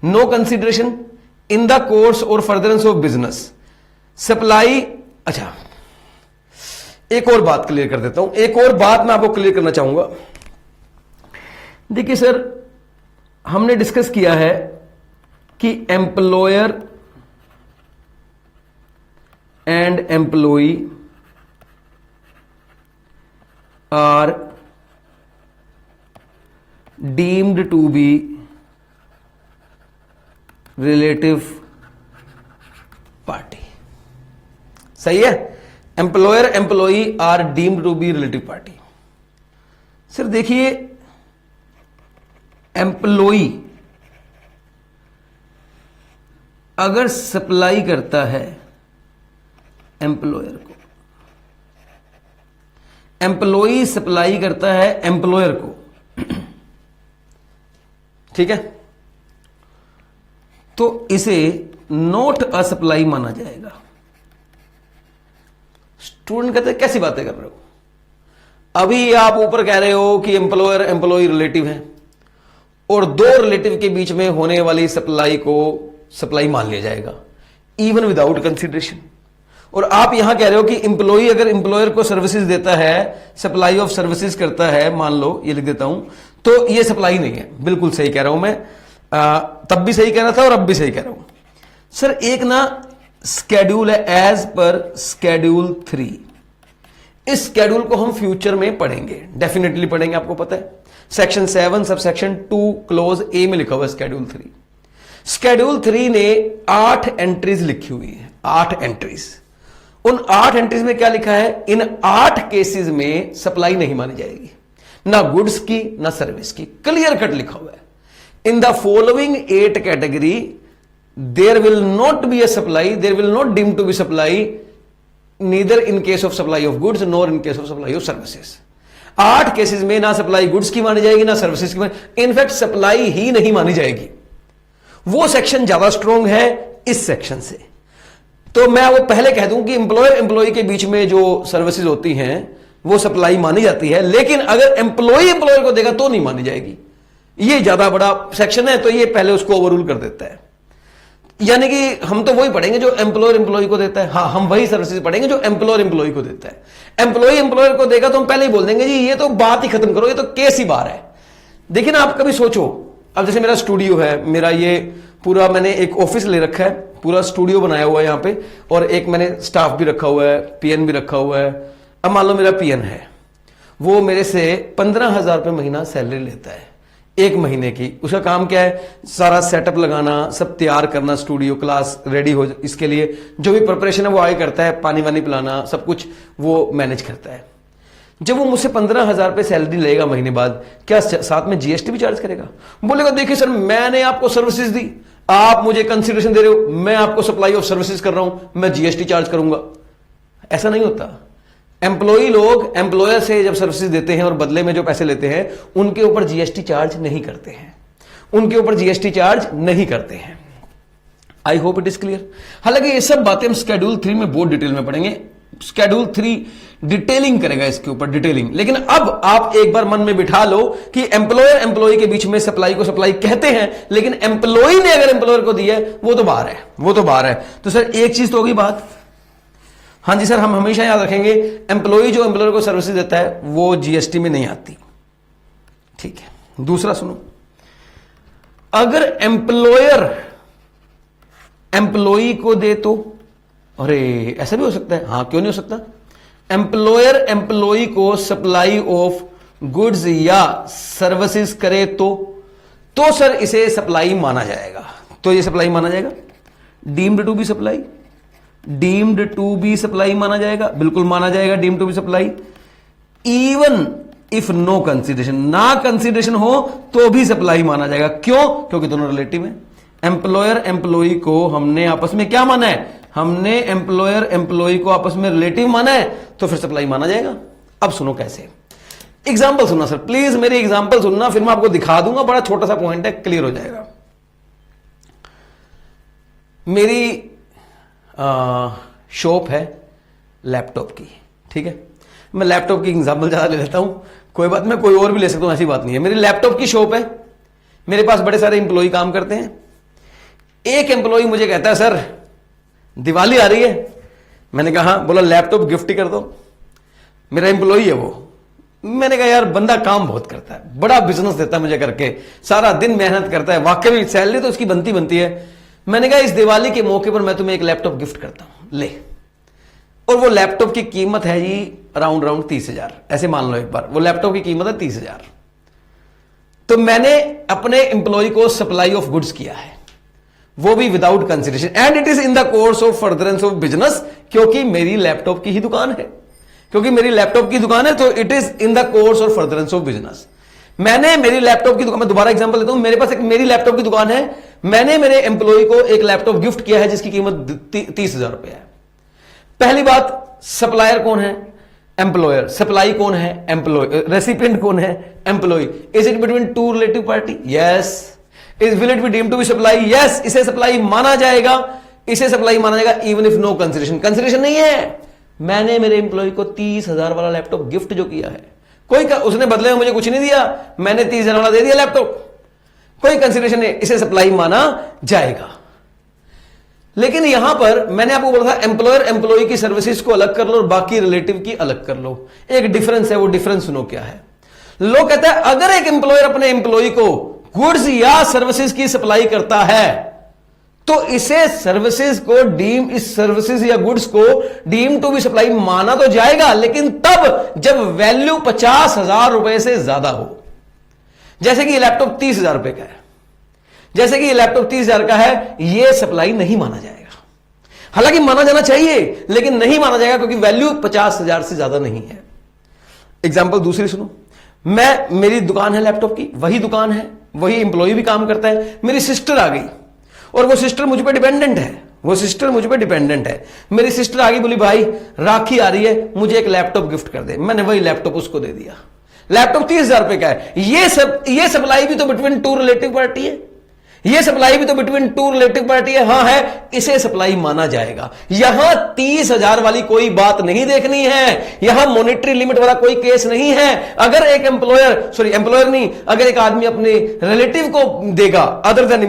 no consideration in the course और फर्दरेंस ऑफ बिजनेस। सप्लाई, अच्छा एक और बात क्लियर कर देता हूं, एक और बात मैं आपको क्लियर करना चाहूंगा। देखिए सर, हमने डिस्कस किया है कि employer and employee are deemed to be relative party, सही है। Employer employee are deemed to be relative party. Sir देखिए, एम्प्लॉई अगर सप्लाई करता है एम्प्लॉयर को, एम्प्लॉई सप्लाई करता है एम्प्लॉयर को, ठीक है, तो इसे नॉट अ सप्लाई माना जाएगा। स्टूडेंट कहते हैं कैसी बातें कर रहे हो, अभी आप ऊपर कह रहे हो कि एम्प्लॉयर एम्प्लॉई रिलेटिव है और 2 रिलेटिव के बीच में होने वाली सप्लाई को सप्लाई मान लिया जाएगा इवन विदाउट कंसिडरेशन। और आप यहां कह रहे हो कि एम्प्लॉई अगर एम्प्लॉयर को सर्विसेज देता है, सप्लाई ऑफ सर्विसेज करता है, मान लो ये लिख देता हूं, तो ये सप्लाई नहीं है। बिल्कुल सही कह रहा हूं मैं, तब भी सही कह रहा था और अब भी सही कह रहा हूं। सर एक ना स्केड्यूल है, एज पर स्केड्यूल 3, इस स्केड्यूल को हम फ्यूचर में पढ़ेंगे, डेफिनेटली पढ़ेंगे, आपको पता है। सेक्शन 7 सब सेक्शन 2 क्लोज ए में लिखा हुआ स्केड्यूल 3। स्केड्यूल 3 ने 8 एंट्रीज लिखी हुई है, 8 एंट्रीज। उन 8 एंट्रीज में क्या लिखा है, इन 8 केसेस में सप्लाई नहीं मानी जाएगी, ना गुड्स की ना सर्विस की, क्लियर कट लिखा हुआ है। In the following 8 category there will not be a supply, there will not deem to be supply neither in case of supply of goods nor in case of supply of services। 8 cases में ना supply goods की मानी जाएगी ना services की मानी, in fact supply ही नहीं मानी जाएगी। वो सेक्शन ज्यादा स्ट्रॉन्ग है इस सेक्शन से। तो मैं वो पहले कह दूं कि एम्प्लॉयर एम्प्लॉय के बीच में जो सर्विसेज होती हैं वो सप्लाई मानी जाती है, लेकिन अगर एम्प्लॉय एम्प्लॉयर को देगा तो नहीं मानी जाएगी। ये ज्यादा बड़ा सेक्शन है, तो ये पहले उसको ओवररूल कर देता है। यानी कि हम तो वही पढ़ेंगे जो एम्प्लॉयर एम्प्लॉय को देता है। हाँ, हम वही सर्विसेज पढ़ेंगे जो एम्प्लॉयर एम्प्लॉय को देता है। एम्प्लॉय एम्प्लॉयर को देगा तो हम पहले ही बोल देंगे जी ये तो बात ही खत्म करो, ये तो केस ही बार है। देखिए ना, आप कभी सोचो, अब जैसे मेरा स्टूडियो है, मेरा ये पूरा मैंने एक ऑफिस ले रखा है, पूरा स्टूडियो बनाया हुआ है यहां पे, और एक मैंने स्टाफ भी रखा हुआ है, पीएन भी रखा हुआ है। अब मान लो मेरा पीएन है, वो मेरे से 15,000 रुपये महीना सैलरी लेता है एक महीने की। उसका काम क्या है? सारा सेटअप लगाना, सब तैयार करना, स्टूडियो क्लास रेडी हो, इसके लिए जो भी प्रिपरेशन है वो आगे करता है, पानी वानी पिलाना, सब कुछ वो मैनेज करता है। जब वो मुझसे 15,000 रुपये सैलरी लेगा महीने बाद, क्या साथ में जीएसटी भी चार्ज करेगा? बोलेगा देखिए सर, मैंने आपको सर्विसेज दी, आप मुझे कंसिडरेशन दे रहे हो, मैं आपको सप्लाई ऑफ सर्विसेज कर रहा हूं, मैं जीएसटी चार्ज करूंगा। ऐसा नहीं होता। एम्प्लॉई लोग एम्प्लॉयर से जब सर्विसेज देते हैं और बदले में जो पैसे लेते हैं, उनके ऊपर जीएसटी चार्ज नहीं करते हैं, उनके ऊपर जीएसटी चार्ज नहीं करते हैं। I hope it is clear. हालांकि ये सब बातें हम शेड्यूल 3 में बहुत डिटेल में पढ़ेंगे। शेड्यूल 3 डिटेलिंग करेगा इसके ऊपर, डिटेलिंग। लेकिन अब आप एक बार मन में बिठा लो कि एम्प्लॉयर एम्प्लॉय के बीच में सप्लाई को सप्लाई कहते हैं, लेकिन एम्प्लॉय ने अगर एम्प्लॉयर को दी है वो तो बाहर है, वो तो बाहर है। तो सर एक चीज तो होगी बात, हाँ जी सर, हम हमेशा याद रखेंगे एम्प्लॉय जो एम्प्लॉयर को सर्विसेज देता है वो जीएसटी में नहीं आती। ठीक है, दूसरा सुनो, अगर एम्प्लॉयर एम्प्लॉय को दे तो, अरे ऐसा भी हो सकता है, हाँ क्यों नहीं हो सकता? एम्प्लॉयर एम्प्लॉय को सप्लाई ऑफ गुड्स या सर्विसेज करे तो सर इसे सप्लाई माना जाएगा। तो ये सप्लाई माना जाएगा। Deemed to be supply, deemed to be supply माना जाएगा, बिल्कुल माना जाएगा deemed to be supply. Even if no consideration, ना कंसिडरेशन हो तो भी सप्लाई माना जाएगा। क्यों? क्योंकि दोनों रिलेटिव हैं। एम्प्लॉयर एम्प्लॉय को हमने आपस में क्या माना है? हमने एम्प्लॉयर एम्प्लॉय को आपस में रिलेटिव माना है, तो फिर सप्लाई माना जाएगा। अब सुनो कैसे, एग्जाम्पल सुनना सर, प्लीज मेरी एग्जाम्पल सुनना, फिर मैं आपको दिखा दूंगा, बड़ा छोटा सा पॉइंट है, क्लियर हो जाएगा। मेरी शॉप है लैपटॉप की, ठीक है, मैं लैपटॉप की एग्जाम्पल ज्यादा ले लेता हूं, कोई बात, मैं कोई और भी ले सकता हूं, ऐसी बात नहीं है। मेरी लैपटॉप की शॉप है, मेरे पास बड़े सारे एम्प्लॉय काम करते हैं। एक एम्प्लॉय मुझे कहता है सर दिवाली आ रही है, मैंने कहा हाँ, बोला लैपटॉप गिफ्ट ही कर दो। मेरा एम्प्लॉय है वो। मैंने कहा यार बंदा काम बहुत करता है, बड़ा बिजनेस देता है मुझे करके, सारा दिन मेहनत करता है, वाकई में सैलरी तो उसकी बनती है। मैंने कहा इस दिवाली के मौके पर मैं तुम्हें एक लैपटॉप गिफ्ट करता हूं, ले। और वो लैपटॉप की कीमत है जी राउंड 30,000, ऐसे मान लो एक बार, वो लैपटॉप की कीमत है 30,000। तो मैंने अपने एम्प्लॉय को सप्लाई ऑफ गुड्स किया है, वो भी without consideration, and it is in the course of furtherance of business, क्योंकि मेरी लैपटॉप की ही दुकान है, क्योंकि मेरी लैपटॉप की दुकान है, तो it is in the course और फर्दरेंस ऑफ बिजनेस। मैंने मेरी लैपटॉप की दुकान, मैं दोबारा एग्जांपल देता हूं, मेरे पास एक मेरी लैपटॉप की दुकान है, मैंने मेरे एम्प्लॉय को एक लैपटॉप गिफ्ट किया है जिसकी कीमत 30,000 रुपए है। पहली बात, सप्लायर कौन है? एम्प्लॉयर। सप्लाई कौन है? एम्प्लॉय। रेसिपिएंट कौन है? Employee. Is it between two relative party? Yes. Will it be deemed to be supply? Yes. इसे सप्लाई माना जाएगा, इसे सप्लाई माना जाएगा even if no consideration. Consideration नहीं है, मैंने मेरे एम्प्लॉय को 30,000 वाला लैपटॉप गिफ्ट जो किया है, कोई उसने बदले में मुझे कुछ नहीं दिया, मैंने 30,000 वाला दे दिया लैपटॉप, कोई कंसिडरेशन नहीं, इसे सप्लाई माना जाएगा। लेकिन यहां पर मैंने आपको बोला था एम्प्लॉयर एम्प्लॉय की सर्विसेज को अलग कर लो और बाकी रिलेटिव की अलग कर लो। एक डिफरेंस है, वो डिफरेंस सुनो क्या है। लोग कहते हैं अगर एक एम्प्लॉयर अपने एम्प्लॉय को गुड्स या सर्विसेज की सप्लाई करता है तो इसे सर्विसेज को डीम, इस सर्विसेज या गुड्स को डीम टू बी सप्लाई माना तो जाएगा, लेकिन तब जब वैल्यू 50,000 रुपए से ज्यादा हो। जैसे कि ये लैपटॉप 30,000 रुपए का है, जैसे कि ये लैपटॉप 30,000 का है, ये सप्लाई नहीं माना जाएगा। हालांकि माना जाना चाहिए, लेकिन नहीं माना जाएगा क्योंकि वैल्यू 50,000 से ज्यादा नहीं है। एग्जाम्पल दूसरी सुनो, मेरी दुकान है लैपटॉप की, वही दुकान है, वही एम्प्लॉय भी काम करता है। मेरी सिस्टर आ गई और वो सिस्टर मुझ पे डिपेंडेंट है, वो सिस्टर मुझ पे डिपेंडेंट है। मेरी सिस्टर आ गई, बोली भाई राखी आ रही है, मुझे एक लैपटॉप गिफ्ट कर दे। मैंने वही लैपटॉप उसको दे दिया। लैपटॉप 30,000 रुपए का है। ये सप्लाई भी तो बिटवीन टू रिलेटिव पार्टी है, ये सप्लाई भी तो बिटवीन टू रिलेटिव पार्टी है, हाँ है, इसे सप्लाई माना जाएगा। यहां 30,000 वाली कोई बात नहीं देखनी है, यहां मॉनेटरी लिमिट वाला कोई केस नहीं है। अगर एक एम्प्लॉयर नहीं, अगर एक आदमी अपने रिलेटिव को देगा अदर देन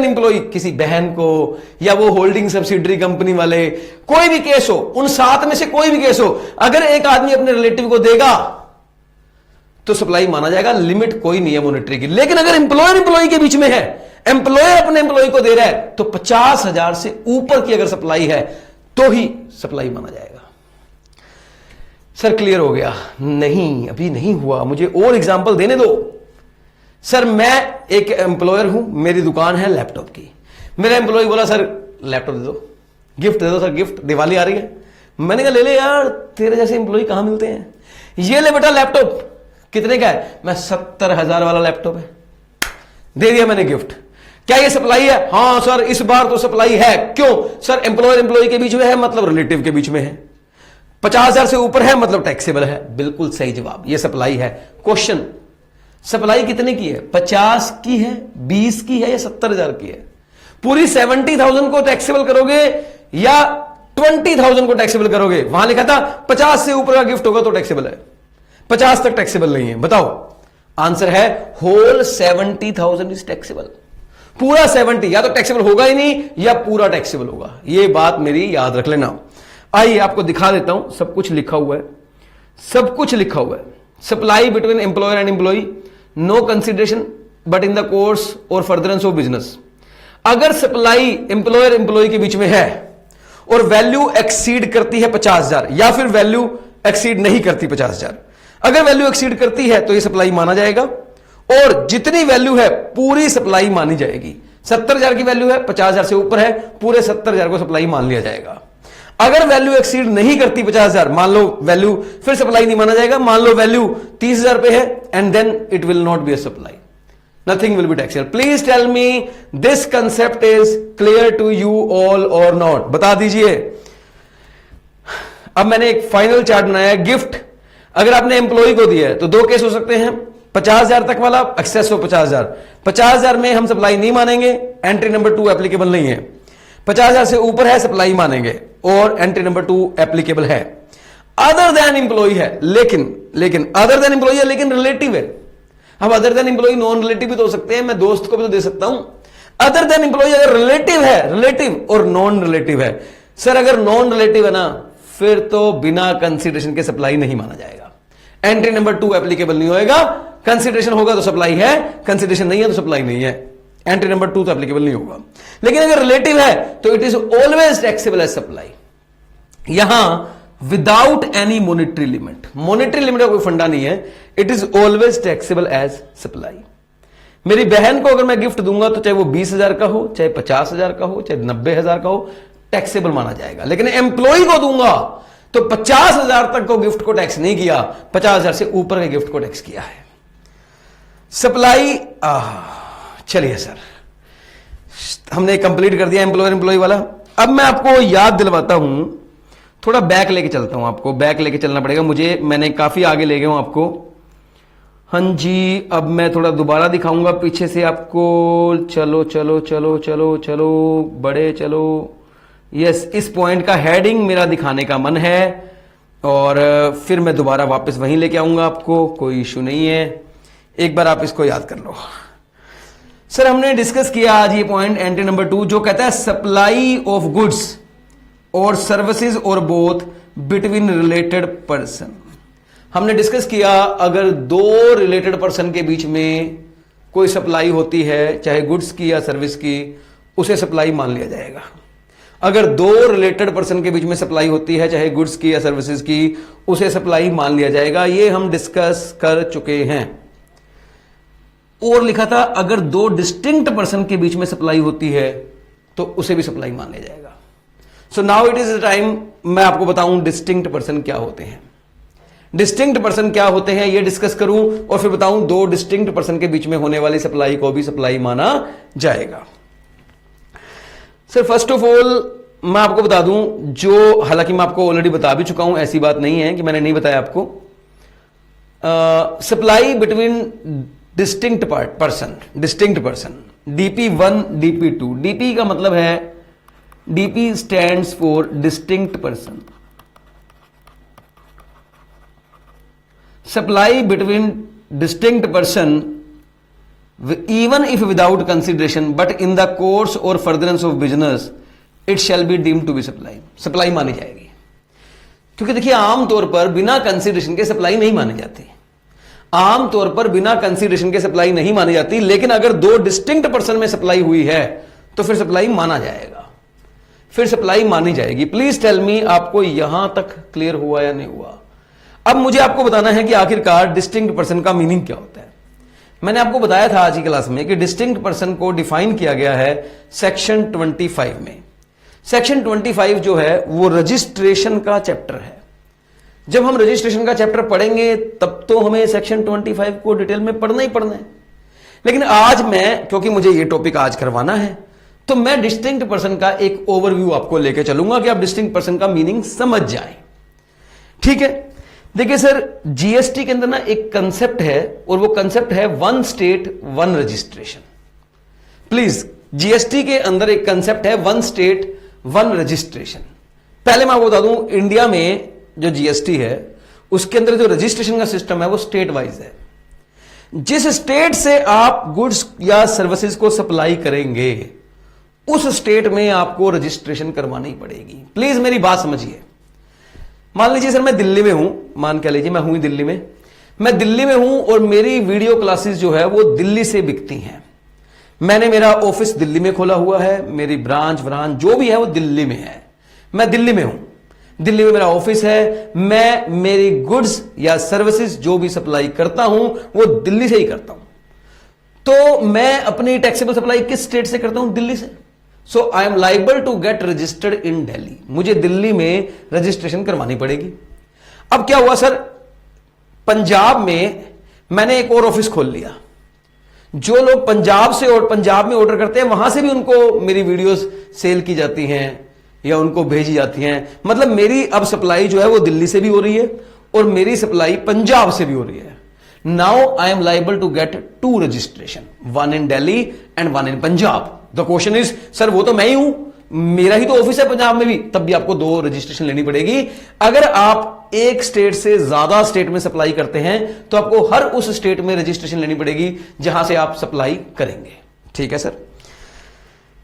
एम्प्लॉय किसी बहन को, या वो होल्डिंग सब्सिडरी कंपनी वाले, कोई भी केस हो, उन 7 में से कोई भी केस हो, अगर एक आदमी अपने रिलेटिव को देगा तो सप्लाई माना जाएगा, लिमिट कोई नहीं है मॉनेटरी की। लेकिन अगर एम्प्लॉयर के बीच में है, एम्प्लॉयर अपने एम्प्लॉय को दे रहा है, तो 50,000 से ऊपर की अगर सप्लाई है तो ही सप्लाई माना जाएगा। सर क्लियर हो गया? नहीं, अभी नहीं हुआ, मुझे और एग्जांपल देने दो। सर मैं एक एम्प्लॉयर हूं, मेरी दुकान है लैपटॉप की। मेरा एम्प्लॉय बोला सर लैपटॉप दे दो, गिफ्ट दे दो सर, गिफ्ट, दिवाली आ रही है। मैंने कहा ले ले यार, तेरे जैसे एम्प्लॉय कहां मिलते हैं, ये ले बेटा लैपटॉप। कितने का है? मैं 70,000 वाला लैपटॉप है, दे दिया मैंने गिफ्ट। क्या ये सप्लाई है? हाँ सर इस बार तो सप्लाई है। क्यों? सर एम्प्लॉय के बीच में है, मतलब रिलेटिव के बीच में है। 50,000 से ऊपर है, मतलब टैक्सेबल है। बिल्कुल सही जवाब, ये सप्लाई है। क्वेश्चन, सप्लाई कितने की है? 50 की है, 20 की है, या 70,000 की है? पूरी 70,000 को टैक्सेबल करोगे या 20,000 को टैक्सेबल करोगे? वहां लिखा था 50 से ऊपर का गिफ्ट होगा तो टैक्सेबल है, 50 तक टैक्सेबल नहीं है। बताओ, आंसर है होल 70,000 इज टैक्सेबल। पूरा 70 या तो टैक्सेबल होगा ही नहीं, या पूरा टैक्सेबल होगा। ये बात मेरी याद रख लेना। आइए आपको दिखा देता हूं, सब कुछ लिखा हुआ है, सब कुछ लिखा हुआ है। Supply between employer and employee, no consideration but in the course और फर्दरेंस ऑफ बिजनेस। अगर सप्लाई एम्प्लॉयर के बीच में है और वैल्यू एक्सीड करती है 50,000, या फिर वैल्यू एक्सीड नहीं करती 50,000, अगर वैल्यू एक्सीड करती है तो ये सप्लाई माना जाएगा, और जितनी वैल्यू है पूरी सप्लाई मानी जाएगी। 70,000 की वैल्यू है, 50,000 से ऊपर है, पूरे 70,000 को सप्लाई मान लिया जाएगा। अगर वैल्यू एक्सीड नहीं करती 50,000, मान लो वैल्यू, फिर सप्लाई नहीं माना जाएगा। मान लो वैल्यू 30,000 पे है, and then it will not be a supply, nothing will be taxable. Please tell me this concept is clear to you all और नॉट? बता दीजिए। अब मैंने एक फाइनल चार्ट बनाया है। गिफ्ट अगर आपने एम्प्लॉय को दिया है तो दो केस हो सकते हैं, 50,000 तक वाला, एक्सेस हो 50,000। 50,000 में हम सप्लाई नहीं मानेंगे, एंट्री नंबर 2 एप्लीकेबल नहीं है। 50,000 से ऊपर है, सप्लाई मानेंगे, और एंट्री नंबर 2 एप्लीकेबल है। अदर देन एम्प्लॉय है, लेकिन अदर देन एम्प्लॉय है, लेकिन रिलेटिव है। हम other than employee non relative भी तो हो सकते हैं, मैं दोस्त को भी तो दे सकता हूं। अदर देन एम्प्लॉय अगर रिलेटिव है, रिलेटिव और नॉन रिलेटिव है। सर अगर नॉन रिलेटिव है ना, फिर तो बिना कंसीडरेशन के सप्लाई नहीं माना जाएगा। एंट्री नंबर 2 एप्लीकेबल नहीं होएगा। कंसीडरेशन होगा तो सप्लाई है, कंसीडरेशन नहीं है तो सप्लाई नहीं है। एंट्री नंबर 2 तो एप्लीकेबल नहीं होगा। लेकिन अगर रिलेटिव है तो it is always taxable as supply, यहां without any monetary limit. Monetary limit का कोई फंडा नहीं है, it is always taxable as supply. मेरी बहन को अगर मैं गिफ्ट दूंगा तो चाहे वो 20,000 का हो, चाहे 50,000 का हो, चाहे 90,000 का हो, टैक्सेबल माना जाएगा। लेकिन एम्प्लॉय को दूंगा तो 50,000 तक को गिफ्ट को टैक्स नहीं किया, 50,000 से ऊपर के गिफ्ट को टैक्स किया है। सप्लाई, चलिए सर हमने कंप्लीट कर दिया एम्प्लॉय वाला। अब मैं आपको याद दिलवाता हूं, थोड़ा बैक लेके चलता हूं, आपको बैक लेके चलना पड़ेगा मुझे, मैंने काफी आगे ले गया हूं आपको। हाँ जी, अब मैं थोड़ा दोबारा दिखाऊंगा पीछे से आपको। चलो चलो चलो चलो चलो बड़े चलो। यस, इस पॉइंट का हेडिंग मेरा दिखाने का मन है, और फिर मैं दोबारा वापस वहीं लेके आऊंगा आपको, कोई इशू नहीं है। एक बार आप इसको याद कर लो। सर हमने डिस्कस किया आज ये पॉइंट, एंट्री नंबर 2, जो कहता है सप्लाई ऑफ गुड्स और सर्विसेज और बोथ बिटवीन रिलेटेड पर्सन। हमने डिस्कस किया अगर दो रिलेटेड पर्सन के बीच में कोई सप्लाई होती है, चाहे गुड्स की या सर्विस की, उसे सप्लाई मान लिया जाएगा। अगर दो रिलेटेड पर्सन के बीच में सप्लाई होती है, चाहे गुड्स की या सर्विसेज की, उसे सप्लाई मान लिया जाएगा। ये हम डिस्कस कर चुके हैं। और लिखा था अगर दो डिस्टिंक्ट पर्सन के बीच में सप्लाई होती है तो उसे भी सप्लाई मान लिया जाएगा। So now it is the time मैं आपको बताऊं डिस्टिंक्ट पर्सन क्या होते हैं। डिस्टिंक्ट पर्सन क्या होते हैं ये डिस्कस करूं, और फिर बताऊं दो डिस्टिंक्ट पर्सन के बीच में होने वाली सप्लाई को भी सप्लाई माना जाएगा। सर फर्स्ट ऑफ ऑल मैं आपको बता दूं, जो हालांकि मैं आपको ऑलरेडी बता भी चुका हूं, ऐसी बात नहीं है कि मैंने नहीं बताया आपको। Supply between distinct person, DP1 DP2। DP का मतलब है DP stands for distinct person, supply between distinct person even if without consideration but in the course or furtherance of business it shall be deemed to be supply मानी जाएगी। क्योंकि देखिए आमतौर पर बिना कंसिडरेशन के सप्लाई नहीं मानी जाती, आमतौर पर बिना कंसिडरेशन के सप्लाई नहीं मानी जाती, लेकिन अगर दो डिस्टिंक्ट पर्सन में सप्लाई हुई है तो फिर सप्लाई माना जाएगा, फिर सप्लाई मानी जाएगी। प्लीज टेल मी आपको यहां तक क्लियर हुआ या नहीं हुआ। अब मुझे आपको बताना है कि आखिरकार डिस्टिंक्ट पर्सन का मीनिंग क्या होता है। मैंने आपको बताया था आज की क्लास में कि डिस्टिंक्ट पर्सन को डिफाइन किया गया है सेक्शन 25 में। सेक्शन 25 जो है वो रजिस्ट्रेशन का चैप्टर है। जब हम रजिस्ट्रेशन का चैप्टर पढ़ेंगे तब तो हमें सेक्शन 25 को डिटेल में पढ़ना ही पढ़ना है, लेकिन आज मैं, क्योंकि मुझे ये टॉपिक आज करवाना है, तो मैं डिस्टिंक्ट पर्सन का एक ओवरव्यू आपको लेकर चलूंगा कि आप डिस्टिंक्ट पर्सन का मीनिंग समझ जाएं। ठीक है, देखिए सर, जीएसटी के अंदर ना एक कंसेप्ट है और वो कंसेप्ट है one state one registration. Please, GST के अंदर एक कंसेप्ट है वन स्टेट वन रजिस्ट्रेशन। पहले मैं आपको बता दूं, इंडिया में जो जीएसटी है उसके अंदर जो रजिस्ट्रेशन का सिस्टम है वो स्टेट वाइज है। जिस स्टेट से आप गुड्स या सर्विसेज को सप्लाई करेंगे उस स्टेट में आपको रजिस्ट्रेशन करवानी पड़ेगी। प्लीज मेरी बात समझिए। मान लीजिए सर मैं दिल्ली में हूं, मान के लीजिए मैं हूं दिल्ली में, मैं दिल्ली में हूं और मेरी वीडियो क्लासेस जो है वो दिल्ली से बिकती हैं। मैंने मेरा ऑफिस दिल्ली में खोला हुआ है, मेरी ब्रांच जो भी है वो दिल्ली में है, मैं दिल्ली में हूं, दिल्ली में मेरा ऑफिस है, मैं मेरी गुड्स या सर्विसेज जो भी सप्लाई करता हूं वो दिल्ली से ही करता हूं। तो मैं अपनी टैक्सेबल सप्लाई किस स्टेट से करता हूं? दिल्ली से। So I am liable to get registered in Delhi. मुझे दिल्ली में रजिस्ट्रेशन करवानी पड़ेगी। अब क्या हुआ सर, पंजाब में मैंने एक और ऑफिस खोल लिया। जो लोग पंजाब से और पंजाब में ऑर्डर करते हैं वहां से भी उनको मेरी वीडियोस सेल की जाती हैं या उनको भेजी जाती हैं। मतलब मेरी अब सप्लाई जो है वो दिल्ली से भी हो रही है और मेरी सप्लाई पंजाब से भी हो रही है। Now I am liable to get two registration, one in Delhi and one in Punjab. The question is, sir वो तो मैं ही हूं, मेरा ही तो ऑफिस है पंजाब में भी, तब भी आपको दो रजिस्ट्रेशन लेनी पड़ेगी। अगर आप एक स्टेट से ज्यादा स्टेट में सप्लाई करते हैं तो आपको हर उस स्टेट में रजिस्ट्रेशन लेनी पड़ेगी जहां से आप सप्लाई करेंगे। ठीक है सर।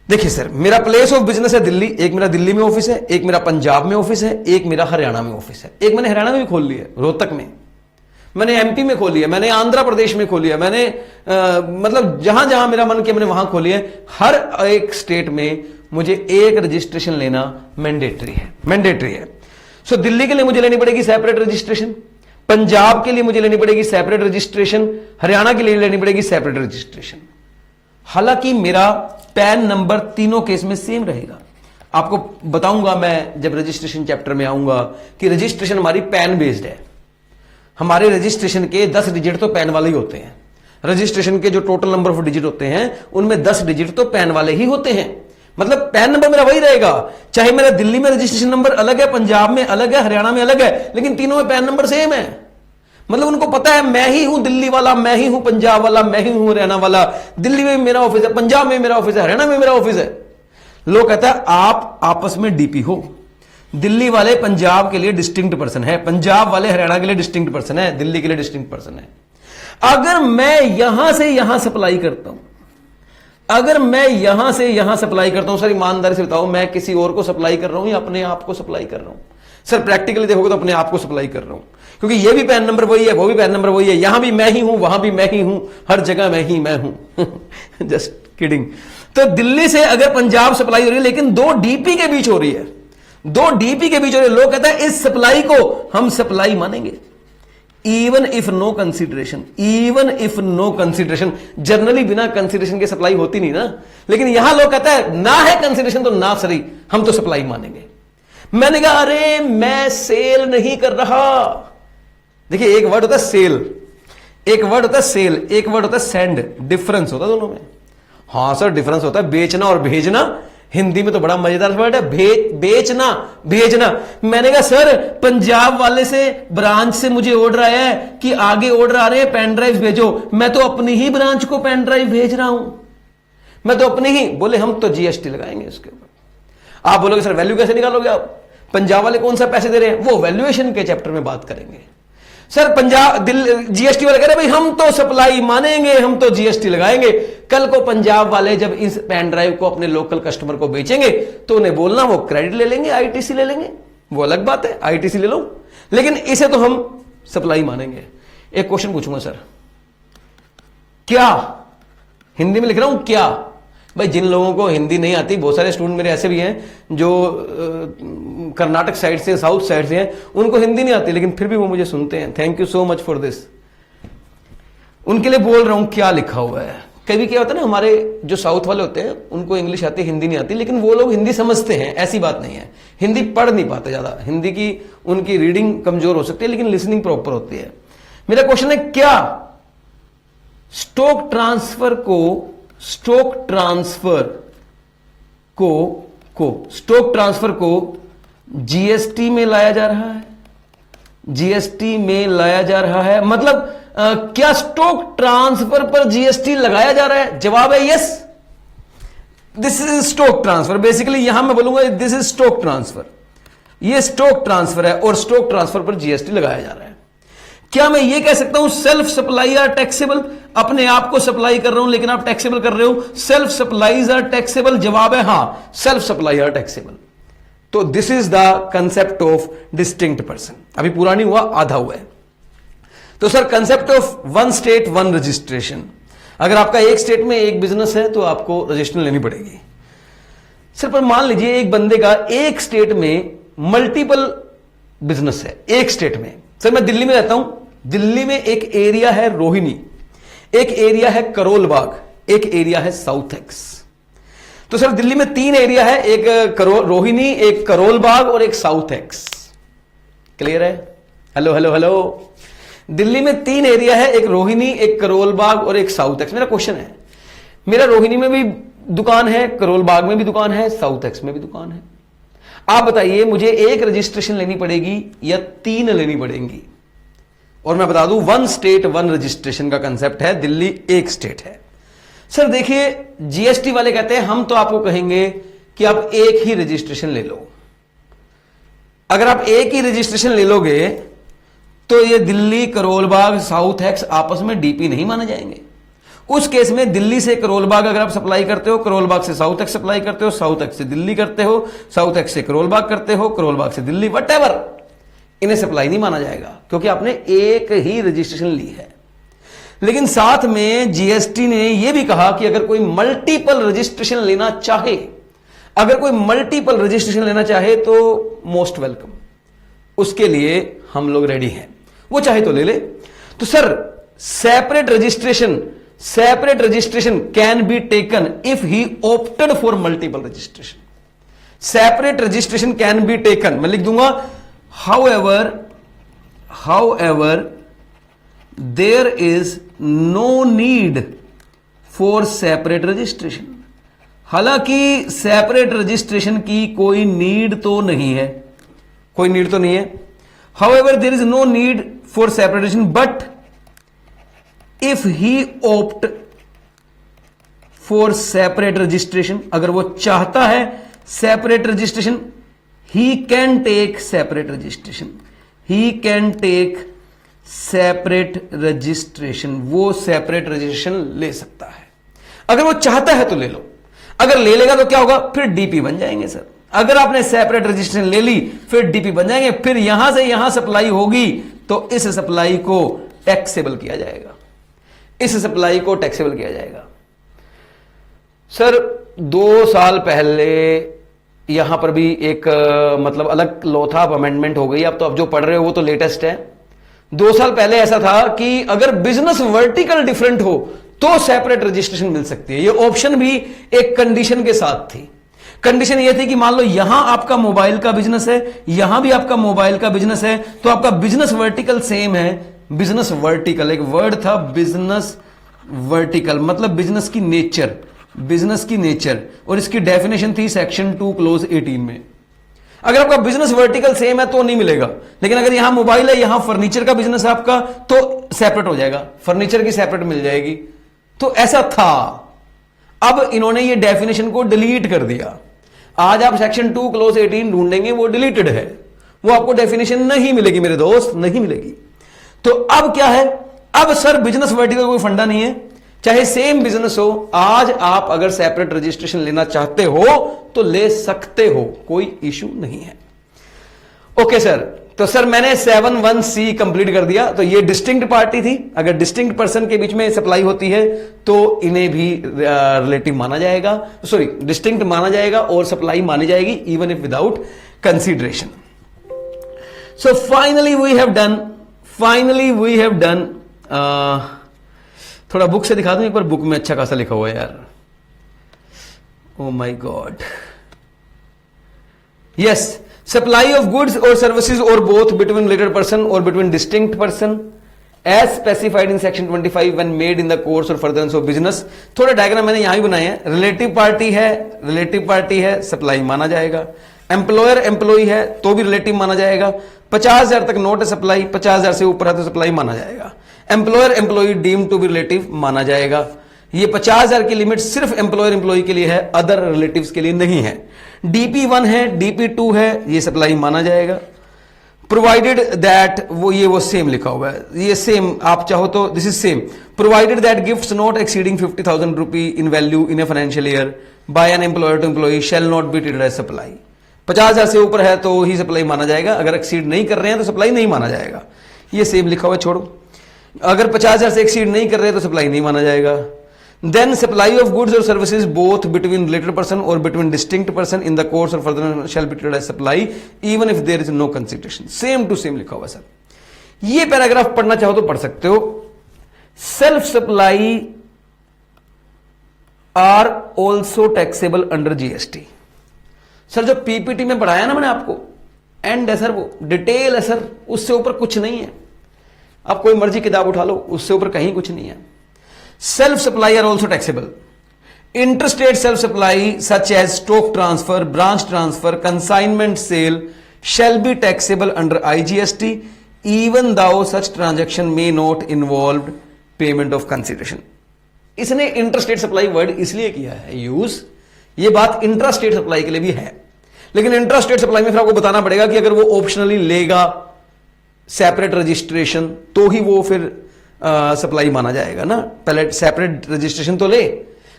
देखिए सर, मेरा प्लेस ऑफ बिजनेस है दिल्ली, एक मेरा दिल्ली में ऑफिस है, एक मेरा पंजाब में ऑफिस है, एक मेरा हरियाणा में ऑफिस है, एक मैंने हरियाणा में भी खोल लिया है, रोहतक में, मैंने एमपी में खोली है, मैंने आंध्र प्रदेश में खोली है, मैंने मतलब जहां जहां मेरा मन किया मैंने वहां खोली है। हर एक स्टेट में मुझे एक रजिस्ट्रेशन लेना मैंडेटरी है। सो दिल्ली के लिए मुझे लेनी पड़ेगी सेपरेट रजिस्ट्रेशन, पंजाब के लिए मुझे लेनी पड़ेगी सेपरेट रजिस्ट्रेशन, हरियाणा के लिए लेनी पड़ेगी सेपरेट रजिस्ट्रेशन। हालांकि मेरा पैन नंबर तीनों केस में सेम रहेगा। आपको बताऊंगा मैं जब रजिस्ट्रेशन चैप्टर में आऊंगा कि रजिस्ट्रेशन हमारी पैन बेस्ड है। हमारे रजिस्ट्रेशन के 10 डिजिट तो पैन वाले ही होते हैं। रजिस्ट्रेशन के जो टोटल नंबर ऑफ डिजिट होते हैं उनमें 10 डिजिट तो पैन वाले ही होते हैं। मतलब पैन नंबर मेरा वही रहेगा, चाहे मेरा दिल्ली में रजिस्ट्रेशन नंबर अलग है, पंजाब में अलग है, हरियाणा में अलग है, लेकिन तीनों में पैन नंबर सेम है। मतलब उनको पता है मैं ही हूं दिल्ली वाला, मैं ही हूं पंजाब वाला, मैं ही हूं हरियाणा वाला। दिल्ली में मेरा ऑफिस है, पंजाब में मेरा ऑफिस है, हरियाणा में मेरा ऑफिस है। लोग कहता है आप आपस में डीपी हो। दिल्ली वाले पंजाब के लिए डिस्टिंक्ट पर्सन है, पंजाब वाले हरियाणा के लिए डिस्टिंक्ट पर्सन है, दिल्ली के लिए डिस्टिंक्ट पर्सन है। अगर मैं यहां से यहां सप्लाई करता हूं, अगर मैं यहां से यहां सप्लाई करता हूं, सर ईमानदारी से बताओ मैं किसी और को सप्लाई कर रहा हूं या अपने आप को सप्लाई कर रहा हूं? सर प्रैक्टिकली देखोगे तो अपने आप को सप्लाई कर रहा हूं, क्योंकि ये भी पैन नंबर वही है, वो भी पैन नंबर वही है, यहां भी मैं ही हूं, वहां भी मैं ही हूं, हर जगह मैं हूं। Just kidding. तो दिल्ली से अगर पंजाब सप्लाई हो रही है लेकिन 2 डीपी के बीच हो रही है, 2 डीपी के बीच हो रही है, लोग कहते हैं इस सप्लाई को हम सप्लाई मानेंगे। Even if no consideration, even if no consideration. Generally बिना कंसिडरेशन के सप्लाई होती नहीं ना, लेकिन यहां लोग कहते हैं ना है कंसिडरेशन तो ना सरी, हम तो सप्लाई मानेंगे। मैंने कहा अरे मैं सेल नहीं कर रहा। देखिए एक वर्ड होता है सेल, एक वर्ड होता है सेल, एक वर्ड होता है सेंड। डिफरेंस होता है दोनों में। हां सर डिफरेंस होता है, बेचना और भेजना हिंदी में तो बड़ा मजेदार वर्ड है, बेचना, भेजना। मैंने कहा सर पंजाब वाले से ब्रांच से मुझे ऑर्डर आया है कि आगे ऑर्डर आ रहे हैं पेन ड्राइव भेजो, मैं तो अपनी ही ब्रांच को पेन ड्राइव भेज रहा हूं, मैं तो अपनी ही। बोले हम तो जीएसटी लगाएंगे उसके ऊपर। आप बोलोगे सर वैल्यू कैसे निकालोगे आप, पंजाब वाले कौन सा पैसे दे रहे हैं, वो वैल्यूएशन के चैप्टर में बात करेंगे। सर पंजाब जीएसटी वाले कह रहे भाई हम तो सप्लाई मानेंगे, हम तो जीएसटी लगाएंगे। कल को पंजाब वाले जब इस पेन ड्राइव को अपने लोकल कस्टमर को बेचेंगे तो उन्हें बोलना वो क्रेडिट ले लेंगे, आईटीसी ले लेंगे, वो अलग बात है, आईटीसी ले लो, लेकिन इसे तो हम सप्लाई मानेंगे। एक क्वेश्चन पूछूंगा सर, क्या, हिंदी में लिख रहा हूं क्या, भाई जिन लोगों को हिंदी नहीं आती, बहुत सारे स्टूडेंट मेरे ऐसे भी हैं जो कर्नाटक साइड से, साउथ साइड से हैं, उनको हिंदी नहीं आती लेकिन फिर भी वो मुझे सुनते हैं, thank you so much for this. उनके लिए बोल रहा हूं क्या लिखा हुआ है। कभी क्या होता है ना, हमारे जो साउथ वाले होते हैं उनको इंग्लिश आती है, हिंदी नहीं आती, लेकिन वो लोग हिंदी समझते हैं, ऐसी बात नहीं है, हिंदी पढ़ नहीं पाते ज्यादा, हिंदी की उनकी रीडिंग कमजोर हो सकती है लेकिन लिसनिंग प्रॉपर होती है। मेरा क्वेश्चन है क्या स्टॉक ट्रांसफर को जीएसटी में लाया जा रहा है, जीएसटी में लाया जा रहा है, मतलब क्या स्टॉक ट्रांसफर पर जीएसटी लगाया जा रहा है? जवाब है yes, this is stock transfer. Basically यहां मैं बोलूंगा दिस इज स्टॉक ट्रांसफर, ये स्टॉक ट्रांसफर है और स्टॉक ट्रांसफर पर जीएसटी लगाया जा रहा है। क्या मैं ये कह सकता हूं सेल्फ सप्लाई आर टैक्सेबल, अपने आप को सप्लाई कर रहा हूं लेकिन आप टैक्सेबल कर रहे हो, सेल्फ सप्लाईज आर टैक्सेबल? जवाब है हां, सेल्फ सप्लाई आर टैक्सेबल। तो this is the concept of distinct person. अभी पूरा नहीं हुआ, आधा हुआ है। तो sir concept of one state one registration, अगर आपका एक स्टेट में एक बिजनेस है तो आपको रजिस्ट्रेशन लेनी पड़ेगी। सर पर मान लीजिए एक बंदे का एक स्टेट में मल्टीपल बिजनेस है, एक स्टेट में। सर मैं दिल्ली में रहता हूं, दिल्ली में एक एरिया है रोहिणी, एक एरिया है करोल बाग, एक एरिया है साउथ एक्स। तो सर दिल्ली में 3 एरिया है, एक रोहिणी, एक करोल बाग और एक साउथ एक्स। क्लियर है? Hello hello hello. दिल्ली में 3 एरिया है, एक रोहिणी, एक करोल बाग और एक साउथ एक्स। मेरा क्वेश्चन है, मेरा रोहिणी में भी दुकान है, करोल बाग में भी दुकान है, साउथ एक्स में भी दुकान है। आप बताइए मुझे एक रजिस्ट्रेशन लेनी पड़ेगी या 3 लेनी पड़ेंगी? और मैं बता दूं वन स्टेट वन रजिस्ट्रेशन का कंसेप्ट है, दिल्ली एक स्टेट है। सर देखिए जीएसटी वाले कहते हैं हम तो आपको कहेंगे कि आप एक ही रजिस्ट्रेशन ले लो। अगर आप एक ही रजिस्ट्रेशन ले लोगे तो ये दिल्ली करोल बाग साउथ एक्स आपस में डीपी नहीं माने जाएंगे। उस केस में दिल्ली से करोल बाग अगर आप सप्लाई करते हो, करोल बाग से साउथ एक्स सप्लाई करते हो, साउथ एक्स से दिल्ली करते हो, साउथ एक्स से करोल बाग करते हो, करोल बाग से दिल्ली, व्हाटएवर, इन्हें सप्लाई नहीं माना जाएगा क्योंकि आपने एक ही रजिस्ट्रेशन ली है। लेकिन साथ में जीएसटी ने यह भी कहा कि अगर कोई मल्टीपल रजिस्ट्रेशन लेना चाहे, अगर कोई मल्टीपल रजिस्ट्रेशन लेना चाहे तो मोस्ट वेलकम, उसके लिए हम लोग रेडी हैं, वो चाहे तो ले ले। तो sir separate registration can be taken if he opted for multiple registration. Separate registration can be taken, मैं लिख दूंगा however there is no need for separate registration। हालांकि सेपरेट रजिस्ट्रेशन की कोई नीड तो नहीं है, कोई नीड तो नहीं है। however there is no need for separate registration but if he opt for separate registration, अगर वो चाहता है separate registration, he can take separate registration, he can take separate registration, वो सेपरेट रजिस्ट्रेशन ले सकता है। अगर वो चाहता है तो ले लो, अगर ले लेगा तो क्या होगा, फिर डीपी बन जाएंगे। सर अगर आपने सेपरेट रजिस्ट्रेशन ले ली फिर डीपी बन जाएंगे, फिर यहां से यहां सप्लाई होगी तो इस सप्लाई को टैक्सेबल किया जाएगा, इस सप्लाई को टैक्सेबल किया जाएगा। सर 2 साल पहले यहां पर भी एक मतलब अलग लॉ था, अब अमेंडमेंट हो गई, अब तो अब जो पढ़ रहे हो वो तो लेटेस्ट है। 2 साल पहले ऐसा था कि अगर बिजनेस वर्टिकल डिफरेंट हो तो सेपरेट रजिस्ट्रेशन मिल सकती है। ये ऑप्शन भी एक कंडीशन के साथ थी। कंडीशन ये थी कि मान लो यहां आपका मोबाइल का बिजनेस है, यहां भी आपका मोबाइल का बिजनेस है, तो आपका बिजनेस वर्टिकल सेम है। बिजनेस वर्टिकल एक वर्ड था, बिजनेस वर्टिकल मतलब बिजनेस की नेचर, बिजनेस की नेचर, और इसकी डेफिनेशन थी सेक्शन 2 क्लोज 18 में। अगर आपका बिजनेस वर्टिकल सेम है तो नहीं मिलेगा, लेकिन अगर यहां मोबाइल है, यहां फर्नीचर का बिजनेस है आपका, तो सेपरेट हो जाएगा, फर्नीचर की सेपरेट मिल जाएगी। तो ऐसा था। अब इन्होंने ये डेफिनेशन को डिलीट कर दिया। आज आप सेक्शन 2 क्लोज 18 ढूंढेंगे, वो डिलीटेड है, वो आपको डेफिनेशन नहीं मिलेगी मेरे दोस्त, नहीं मिलेगी। तो अब क्या है, अब सर बिजनेस वर्टिकल कोई फंडा नहीं है, चाहे सेम बिजनेस हो। आज आप अगर सेपरेट रजिस्ट्रेशन लेना चाहते हो तो ले सकते हो, कोई इशू नहीं है। ओके सर, तो सर मैंने 7(1)(c) कंप्लीट कर दिया। तो ये डिस्टिंक्ट पार्टी थी, अगर डिस्टिंक्ट पर्सन के बीच में सप्लाई होती है तो इन्हें भी रिलेटिव माना जाएगा, सॉरी डिस्टिंक्ट माना जाएगा और सप्लाई मानी जाएगी even if without consideration. So finally we have done थोड़ा बुक से दिखा दूं एक बार, बुक में अच्छा खासा लिखा हुआ है यार। Oh my God, yes, supply of goods और सर्विसेज और बोथ बिटवीन रिलेटेड पर्सन और between distinct person as specified in section 25 when made in the course और फर्दरेंस ऑफ बिजनेस। थोड़ा डायग्राम मैंने यहां भी बनाए हैं। रिलेटिव पार्टी है, सप्लाई माना जाएगा। एम्प्लॉयर एम्प्लॉई है तो भी रिलेटिव माना जाएगा। 50,000 तक नोट है सप्लाई, 50,000 से ऊपर है तो सप्लाई माना जाएगा। Employer employee deem to be relative माना जाएगा। ये 50,000 की लिमिट सिर्फ एम्प्लॉयर एम्प्लॉई के लिए है, अदर रिलेटिव्स के लिए नहीं है। DP1 है, DP2 है, ये सप्लाई माना जाएगा, प्रोवाइडेड दैट वो सेम लिखा हुआ है, ये सेम आप चाहो तो this is same. Provided that gifts not exceeding 50,000 rupee in value in a financial year by an employer to employee shall not be treated as supply. 50,000 से ऊपर है तो ही सप्लाई माना जाएगा, अगर एक्सीड नहीं कर रहे हैं तो सप्लाई नहीं माना जाएगा। ये सेम लिखा हुआ है, छोड़ो। अगर 50,000 से एक्सीड नहीं कर रहे तो सप्लाई नहीं माना जाएगा। देन सप्लाई ऑफ गुड्स और services both between related person और between distinct person in the course or further shall be treated as supply even if there is no consideration. Same to same लिखा हुआ sir. ये paragraph पढ़ना चाहो तो पढ़ सकते हो। Self supply are also taxable under GST। Sir जो PPT में पढ़ाया ना मैंने आपको, एंड है सर, वो डिटेल है सर, उससे ऊपर कुछ नहीं है। आप कोई मर्जी किताब उठा लो, उससे ऊपर कहीं कुछ नहीं है। Self supply are also taxable. Interstate self supply such as stock transfer, branch transfer, consignment sale shall be taxable under IGST even though such transaction may not involve payment of consideration। इसने interstate supply word इसलिए किया है use, ये बात intrastate supply के लिए भी है, लेकिन इंट्रास्टेट सप्लाई में फिर आपको बताना पड़ेगा कि अगर वो ऑप्शनली लेगा सेपरेट रजिस्ट्रेशन तो ही वो फिर सप्लाई माना जाएगा ना, पहले सेपरेट रजिस्ट्रेशन तो ले।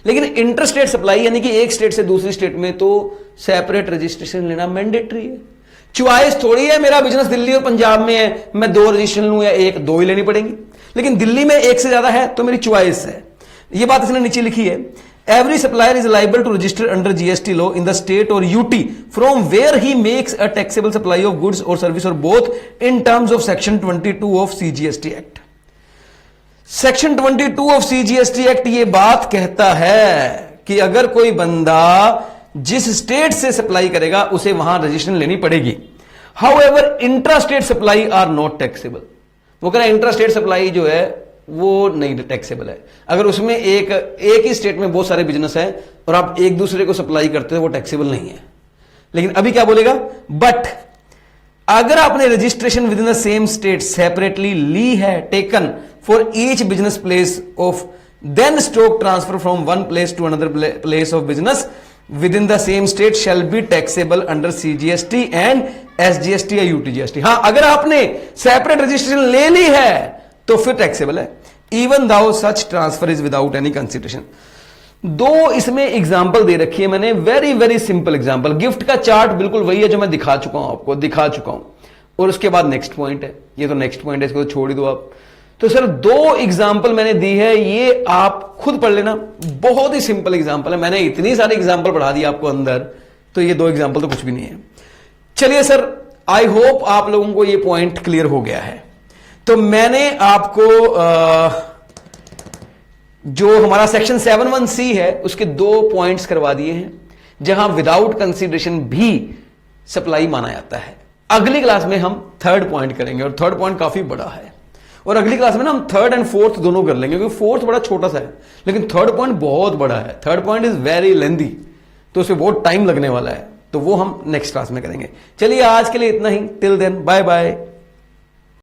लेकिन इंटरस्टेट सप्लाई यानी कि एक स्टेट से दूसरी स्टेट में तो सेपरेट रजिस्ट्रेशन लेना मैंडेटरी है। चॉइस थोड़ी है, मेरा बिजनेस दिल्ली और पंजाब में है, मैं 2 रजिस्ट्रेशन लूं या 1, 2 ही लेनी पड़ेंगी। लेकिन दिल्ली में 1 से ज्यादा है तो मेरी चॉइस है। ये बात इसने नीचे लिखी है। Every supplier is liable to register under GST law in the state और UT from where he makes a taxable supply of goods और सर्विस और both in terms of section 22 of CGST act. Section 22 of CGST act ये बात कहता है कि अगर कोई बंदा जिस स्टेट से सप्लाई करेगा उसे वहां रजिस्ट्रेशन लेनी पड़ेगी। However intrastate supply are not taxable. वो कह रहा है इंट्रास्टेट सप्लाई जो है वो नहीं टैक्सेबल है। अगर उसमें एक ही स्टेट में बहुत सारे बिजनेस है और आप एक दूसरे को सप्लाई करते हो वो टैक्सेबल नहीं है। लेकिन अभी क्या बोलेगा, बट अगर आपने registration within the same state separately ली है taken for each business place of then stock transfer from one place to another place of business within the same state shall be taxable under CGST and SGST या UTGST। हां, अगर आपने separate registration ले ली है तो फिर taxable है, even though such transfer is without any consideration. 2 इसमें एग्जांपल दे रखी है मैंने, very very simple example. Gift का चार्ट बिल्कुल वही है जो मैं दिखा चुका हूं आपको, दिखा चुका हूं। और उसके बाद नेक्स्ट पॉइंट है, ये तो नेक्स्ट पॉइंट है, इसको तो छोड़ ही दो आप। तो सर 2 एग्जांपल मैंने दी है, ये आप खुद पढ़ लेना, बहुत ही सिंपल एग्जांपल है। मैंने इतनी सारे एग्जांपल पढ़ा दिए आपको अंदर, तो ये 2 एग्जांपल तो कुछ भी नहीं है। चलिए सर, आई होप आप लोगों को ये पॉइंट क्लियर हो गया है। तो मैंने आपको जो हमारा सेक्शन 7(1)(c) है उसके 2 पॉइंट्स करवा दिए हैं जहां विदाउट कंसीडरेशन भी सप्लाई माना जाता है। अगली क्लास में हम 3rd पॉइंट करेंगे और 3rd पॉइंट काफी बड़ा है और अगली क्लास में ना हम थर्ड एंड फोर्थ दोनों कर लेंगे, क्योंकि फोर्थ बड़ा छोटा सा है लेकिन थर्ड पॉइंट बहुत बड़ा है। Third point is very lengthy, तो उसमें बहुत टाइम लगने वाला है, तो वो हम नेक्स्ट क्लास में करेंगे। चलिए आज के लिए इतना ही। Till then bye bye.